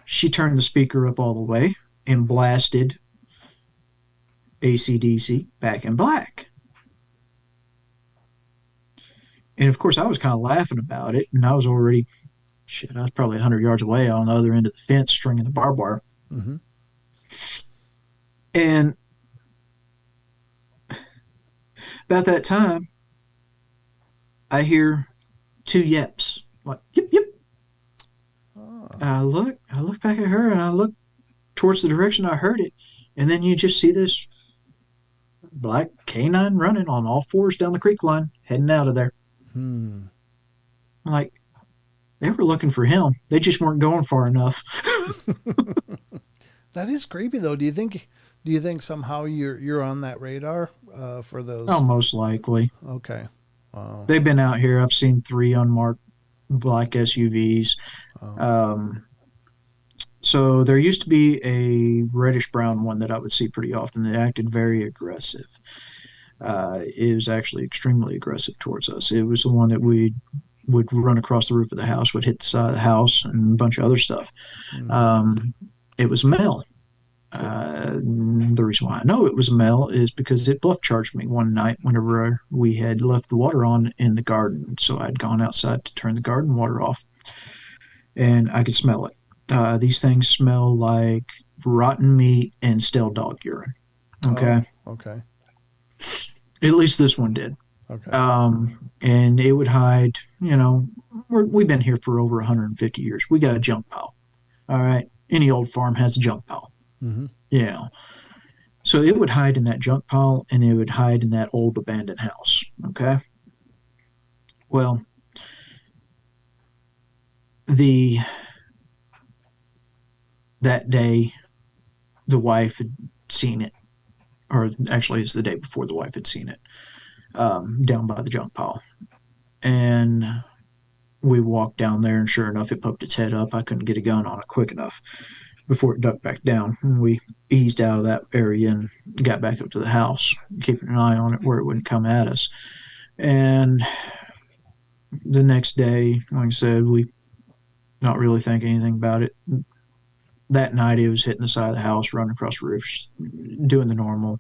she turned the speaker up all the way and blasted AC/DC Back in Black. And of course, I was kind of laughing about it. And I was already, I was probably 100 yards away on the other end of the fence stringing the barbed wire. mm-hmm. And about that time, I hear two yeps, like, yip, yip. Oh. I look back at her and I look towards the direction I heard it. And then you just see this black canine running on all fours down the creek line, heading out of there. Hmm. Like, they were looking for him. They just weren't going far enough. That is creepy though. Do you think somehow you're on that radar for Oh, those? most likely. Okay. Wow. They've been out here. I've seen 3 unmarked black SUVs. Wow. Um, so there used to be a reddish brown one that I would see pretty often. They acted very aggressive. It was actually extremely aggressive towards us. It was the one that we would run across the roof of the house, would hit the side of the house, and a bunch of other stuff. Hmm. It was a male. The reason why I know it was a male is because it bluff charged me one night whenever we had left the water on in the garden. So I'd gone outside to turn the garden water off, and I could smell it. These things smell like rotten meat and stale dog urine. Okay. Oh. Okay. At least this one did. Okay. And it would hide, we've been here for over 150 years. We got a junk pile. All right. Any old farm has a junk pile. Mm-hmm. Yeah. So it would hide in that junk pile and it would hide in that old abandoned house. Okay. Well, the that day the wife had seen it, or actually it's the day before the wife had seen it, down by the junk pile. And we walked down there and sure enough it poked its head up. I couldn't get a gun on it quick enough before it ducked back down. And we eased out of that area and got back up to the house, keeping an eye on it where it wouldn't come at us. And the next day, like I said, we not really think anything about it. That night, it was hitting the side of the house, running across roofs, doing the normal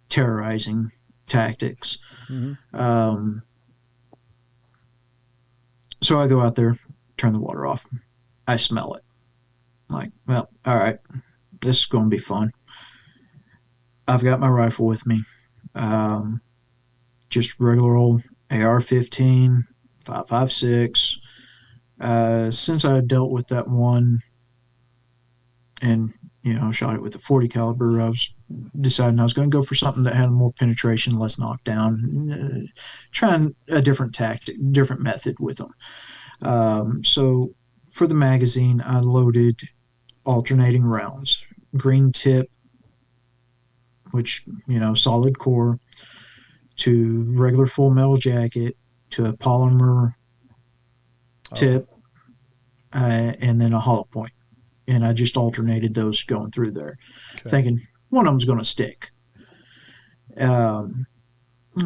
terrorizing tactics. Mm-hmm. So I go out there, turn the water off. I smell it. I'm like, well, all right, this is going to be fun. I've got my rifle with me. Um, just regular old AR-15, 5.56. Since I dealt with that one and shot it with a 40 caliber. I was deciding I was going to go for something that had more penetration, less knockdown, trying a different tactic, different method with them. So for the magazine, I loaded alternating rounds, green tip, which solid core, to regular full metal jacket, to a polymer tip, and then a hollow point. And I just alternated those going through there, thinking one of them's going to stick.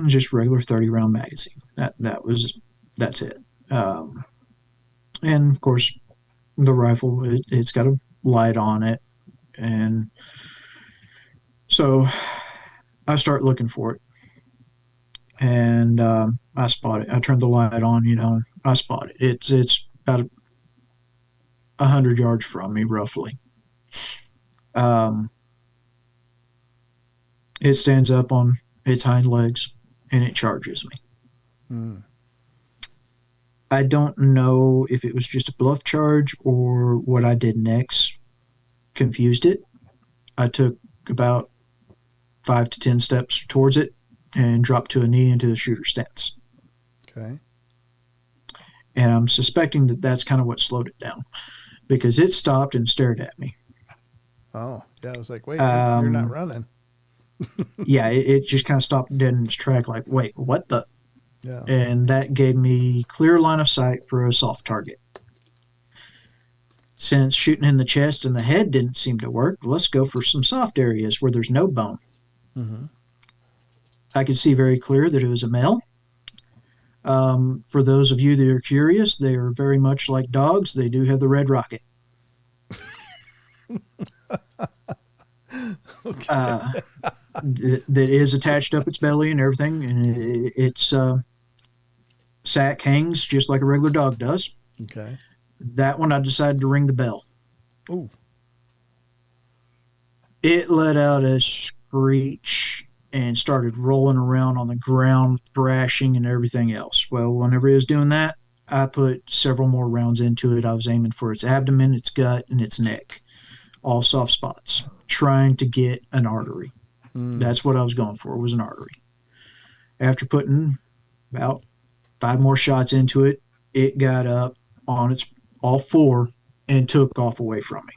Just regular 30-round magazine. That's it. And of course, the rifle, it's got a light on it, and so I start looking for it, and I spot it. I turn the light on, I spot it. It's about 100 yards from me, roughly. It stands up on its hind legs, and it charges me. Mm. I don't know if it was just a bluff charge or what I did next confused it. I took about 5 to 10 steps towards it and dropped to a knee into the shooter stance. Okay. And I'm suspecting that that's kind of what slowed it down, because it stopped and stared at me. Oh, yeah. I was like, wait, you're not running. Yeah, it just kind of stopped dead in its track, like, wait, what the? Yeah. And that gave me clear line of sight for a soft target. Since shooting in the chest and the head didn't seem to work, let's go for some soft areas where there's no bone. Mm-hmm. I could see very clear that it was a male. For those of you that are curious, they are very much like dogs. They do have the red rocket. Okay. That is attached up its belly and everything, and its sack hangs just like a regular dog does. Okay. That one, I decided to ring the bell. Ooh. It let out a screech and started rolling around on the ground, thrashing and everything else. Well, whenever it was doing that, I put several more rounds into it. I was aiming for its abdomen, its gut, and its neck, all soft spots, trying to get an artery. That's what I was going for, was an artery. After putting about 5 more shots into it, it got up on its all 4 and took off away from me.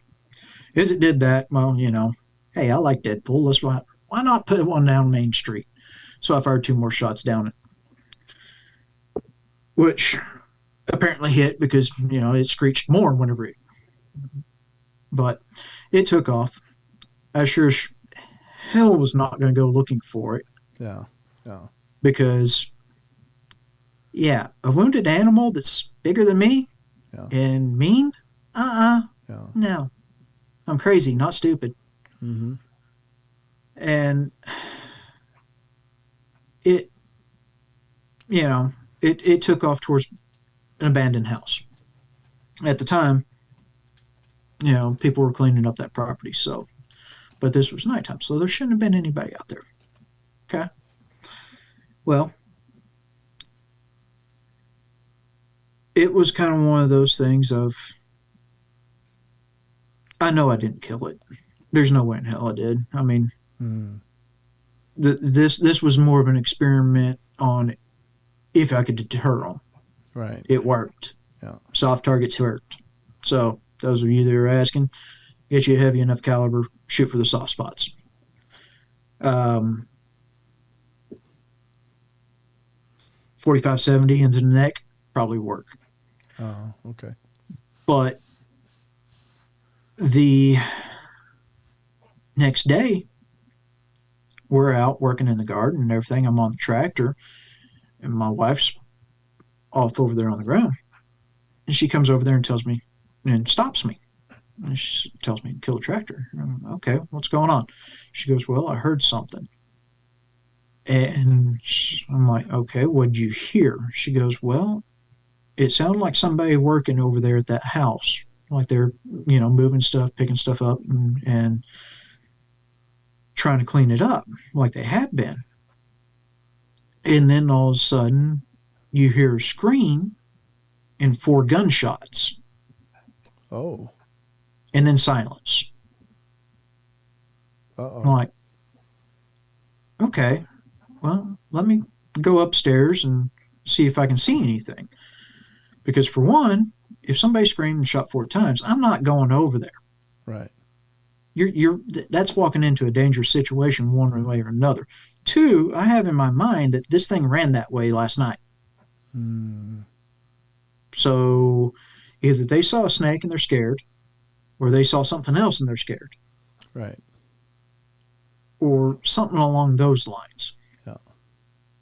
As it did that, well, hey, I like Deadpool. Why not put one down Main Street? So I fired 2 more shots down it, which apparently hit because, it screeched more whenever it. But it took off. I sure hell was not going to go looking for it. Yeah. Yeah. Because, yeah, a wounded animal that's bigger than me and mean? Yeah. No. I'm crazy, not stupid. Mm-hmm. And it took off towards an abandoned house. At the time, people were cleaning up that property, so, but this was nighttime, so there shouldn't have been anybody out there. Okay. Well, it was kind of one of those things of, I know I didn't kill it. There's no way in hell I did. I mean, this was more of an experiment on if I could deter them. Right. It worked. Yeah. Soft targets worked. So those of you that are asking, get you a heavy enough caliber, shoot for the soft spots. 45-70 into the neck probably work. Oh, okay. But the next day, we're out working in the garden and everything. I'm on the tractor, and my wife's off over there on the ground. And she comes over there and tells me, and stops me. And she tells me to kill the tractor. Okay, what's going on? She goes, well, I heard something. And I'm like, okay, what'd you hear? She goes, well, it sounded like somebody working over there at that house. Like they're, moving stuff, picking stuff up, and trying to clean it up like they had been. And then all of a sudden, you hear a scream and 4 gunshots. Oh. And then silence. I'm Uh-oh. like, okay, well, let me go upstairs and see if I can see anything. Because for one, if somebody screamed and shot 4 times, I'm not going over there. Right. You're that's walking into a dangerous situation one way or another. Two, I have in my mind that this thing ran that way last night. Hmm. So either they saw a snake and they're scared, or they saw something else and they're scared, Right. or something along those lines. Yeah.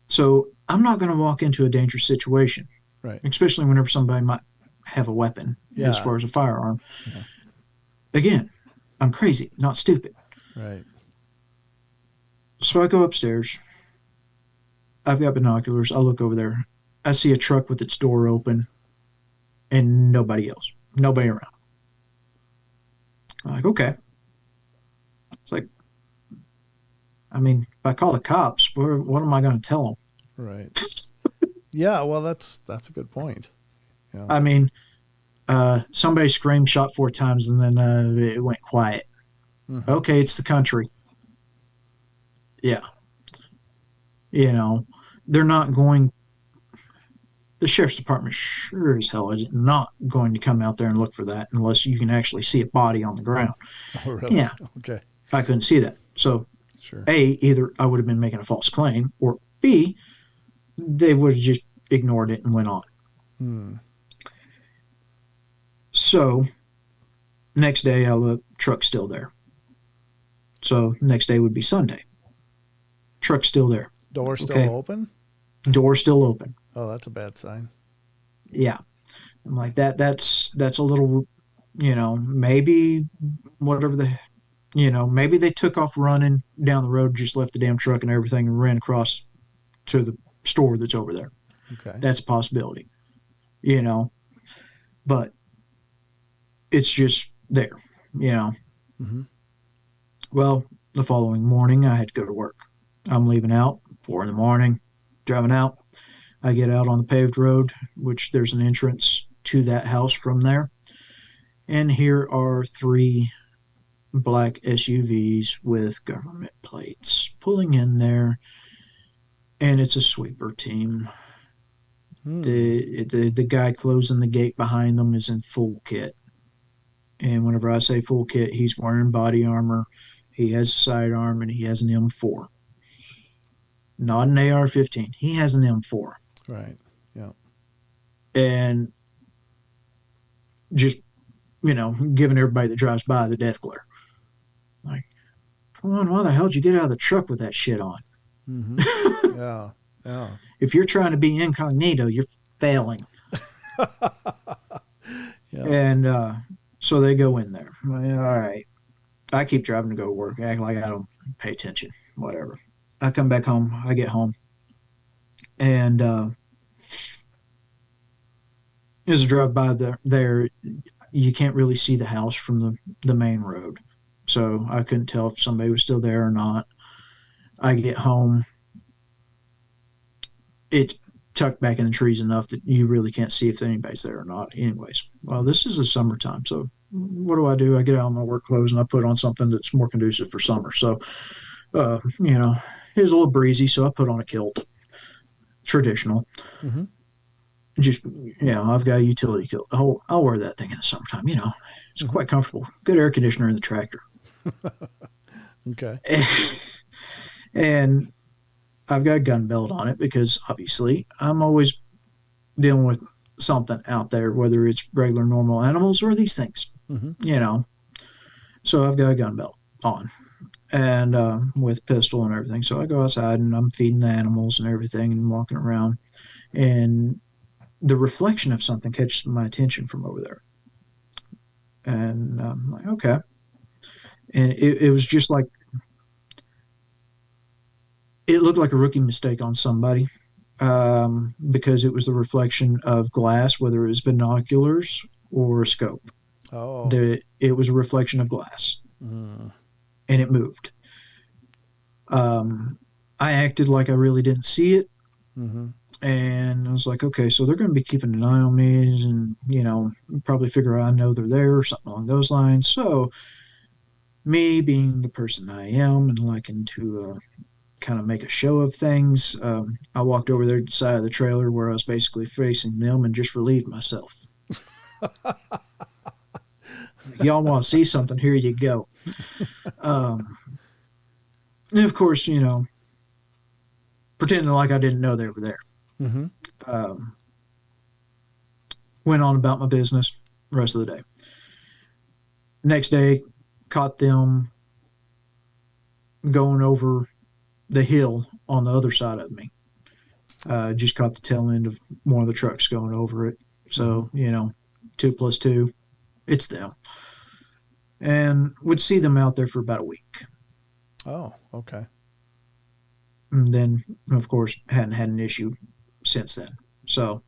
So I'm not going to walk into a dangerous situation, Right. especially whenever somebody might have a weapon as Yeah. far as a firearm. Yeah. Again, I'm crazy, not stupid. Right. So I go upstairs. I've got binoculars. I look over there. I see a truck with its door open and nobody else, nobody around. I'm like, okay. It's like, I mean, if I call the cops, what am I going to tell them? Right. Yeah. Well, that's a good point. Yeah. I mean, somebody screamed, shot 4 times, and then it went quiet. Mm-hmm. Okay, it's the country. Yeah. You know, they're not going, the sheriff's department sure as hell is not going to come out there and look for that unless you can actually see a body on the ground. Oh, really? Yeah, Okay. I couldn't see that. So, Sure. A, either I would have been making a false claim, or B, they would have just ignored it and went on. Hmm. So, next day I look, truck's still there. So, next day would be Sunday. Truck's still there. Door still Okay, open? door still open. Oh, that's a bad sign. Yeah. I'm like that's a little, maybe whatever maybe they took off running down the road, just left the damn truck and everything and ran across to the store that's over there. Okay. That's a possibility, you know, but it's just there, you know. Mm-hmm. Well, the following morning I had to go to work. I'm leaving out 4 in the morning, driving out. I get out on the paved road, which there's an entrance to that house from there. And here are 3 black SUVs with government plates pulling in there. And it's a sweeper team. Hmm. The guy closing the gate behind them is in full kit. And whenever I say full kit, he's wearing body armor, he has a sidearm, and he has an M4. Not an AR-15. He has an M4. Right. Yeah. And just, giving everybody that drives by the death glare. Like, come on, why the hell did you get out of the truck with that shit on? Mm-hmm. Yeah. Yeah. If you're trying to be incognito, you're failing. Yeah. And so they go in there. All right. I keep driving to go to work, act like I don't pay attention, whatever. I come back home. I get home. And as I drive by there, you can't really see the house from the main road. So I couldn't tell if somebody was still there or not. I get home. It's tucked back in the trees enough that you really can't see if anybody's there or not. Anyways, well, this is the summertime. So what do? I get out of my work clothes and I put on something that's more conducive for summer. So, it was a little breezy. So I put on a kilt, traditional. Mm-hmm. Just, I've got a utility kilt. I'll wear that thing in the summertime. It's Mm-hmm. quite comfortable. Good air conditioner in the tractor. Okay. And I've got a gun belt on it because obviously I'm always dealing with something out there, whether it's regular normal animals or these things, Mm-hmm. So I've got a gun belt on and with pistol and everything. So I go outside and I'm feeding the animals and everything and walking around, and the reflection of something catches my attention from over there. And I'm like, okay. And it was just like, it looked like a rookie mistake on somebody, because it was the reflection of glass, whether it was binoculars or a scope. Oh. It was a reflection of glass, Mm. and it moved. I acted like I really didn't see it, Mm-hmm. and I was like, okay, so they're going to be keeping an eye on me, and probably figure I know they're there or something along those lines. So me being the person I am and liking to kind of make a show of things, I walked over there to the side of the trailer where I was basically facing them and just relieved myself. Y'all want to see something? Here you go. Um, and of course, pretending like I didn't know they were there. Mm-hmm. Um, went on about my business the rest of the day. Next day, caught them going over the hill on the other side of me. Just caught the tail end of one of the trucks going over it. So, 2 + 2, it's them. And would see them out there for about a week. Oh, okay. And then, of course, hadn't had an issue since then. So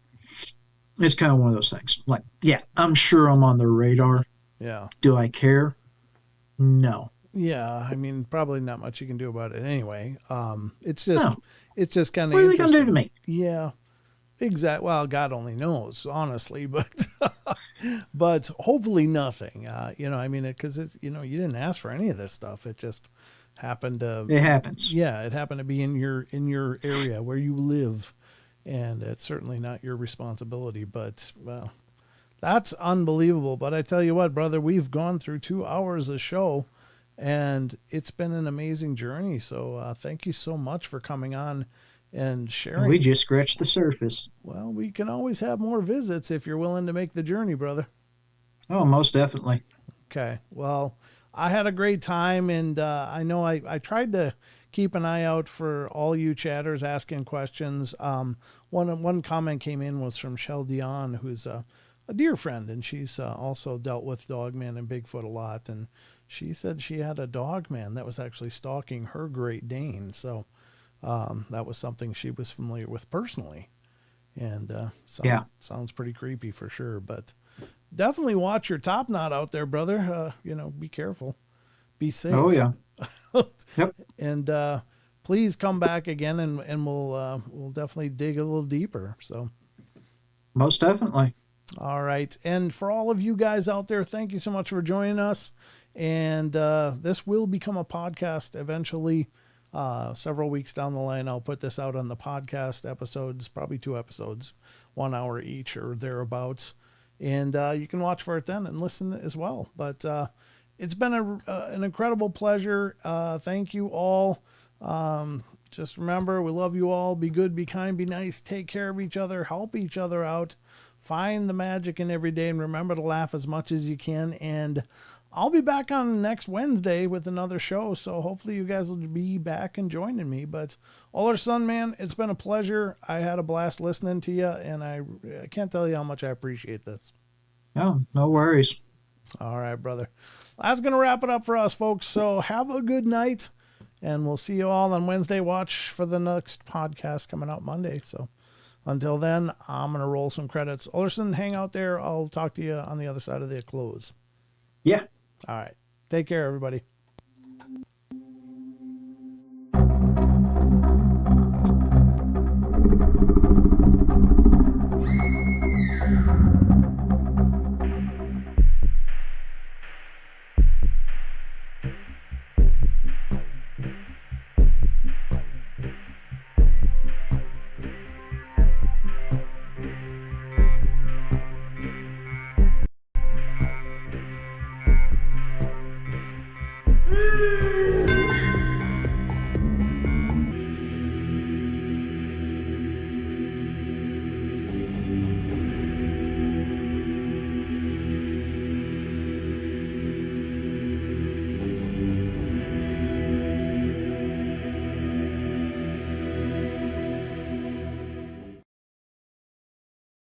it's kind of one of those things. Like, yeah, I'm sure I'm on their radar. Yeah. Do I care? No. Yeah, I mean, probably not much you can do about it anyway. It's just, No. it's just kind of. What are they going to do to me? Yeah, exactly. Well, God only knows, honestly, but but hopefully nothing. I mean, because it's you didn't ask for any of this stuff. It just happened to. It happens. Yeah, it happened to be in your area where you live, and it's certainly not your responsibility. But well, that's unbelievable. But I tell you what, brother, we've gone through 2 hours of show. And it's been an amazing journey. So thank you so much for coming on and sharing. We just scratched the surface. Well, we can always have more visits if you're willing to make the journey, brother. Oh, most definitely. Okay. Well, I had a great time, and I know I tried to keep an eye out for all you chatters asking questions. One comment came in was from Shell Dion, who's a dear friend, and she's also dealt with Dogman and Bigfoot a lot, and she said she had a Dogman that was actually stalking her Great Dane, so that was something she was familiar with personally, and sounds pretty creepy for sure, but definitely watch your top knot out there, brother. Be careful, be safe. Oh, yeah. Yep. And please come back again, and we'll definitely dig a little deeper, so. Most definitely. All right. And for all of you guys out there, thank you so much for joining us. And this will become a podcast eventually. Several weeks down the line, I'll put this out on the podcast episodes, probably 2 episodes, 1 hour each or thereabouts. And you can watch for it then and listen as well. But it's been an incredible pleasure. Thank you all. Just remember, we love you all. Be good, be kind, be nice. Take care of each other. Help each other out. Find the magic in every day, and remember to laugh as much as you can. And I'll be back on next Wednesday with another show, so hopefully you guys will be back and joining me. But Ullrson, man, it's been a pleasure. I had a blast listening to you, and I can't tell you how much I appreciate this. No worries. All right, brother. That's going to wrap it up for us, folks. So have a good night, and we'll see you all on Wednesday. Watch for the next podcast coming out Monday. So until then, I'm going to roll some credits. Ullrson, hang out there. I'll talk to you on the other side of the close. Yeah. All right. Take care, everybody.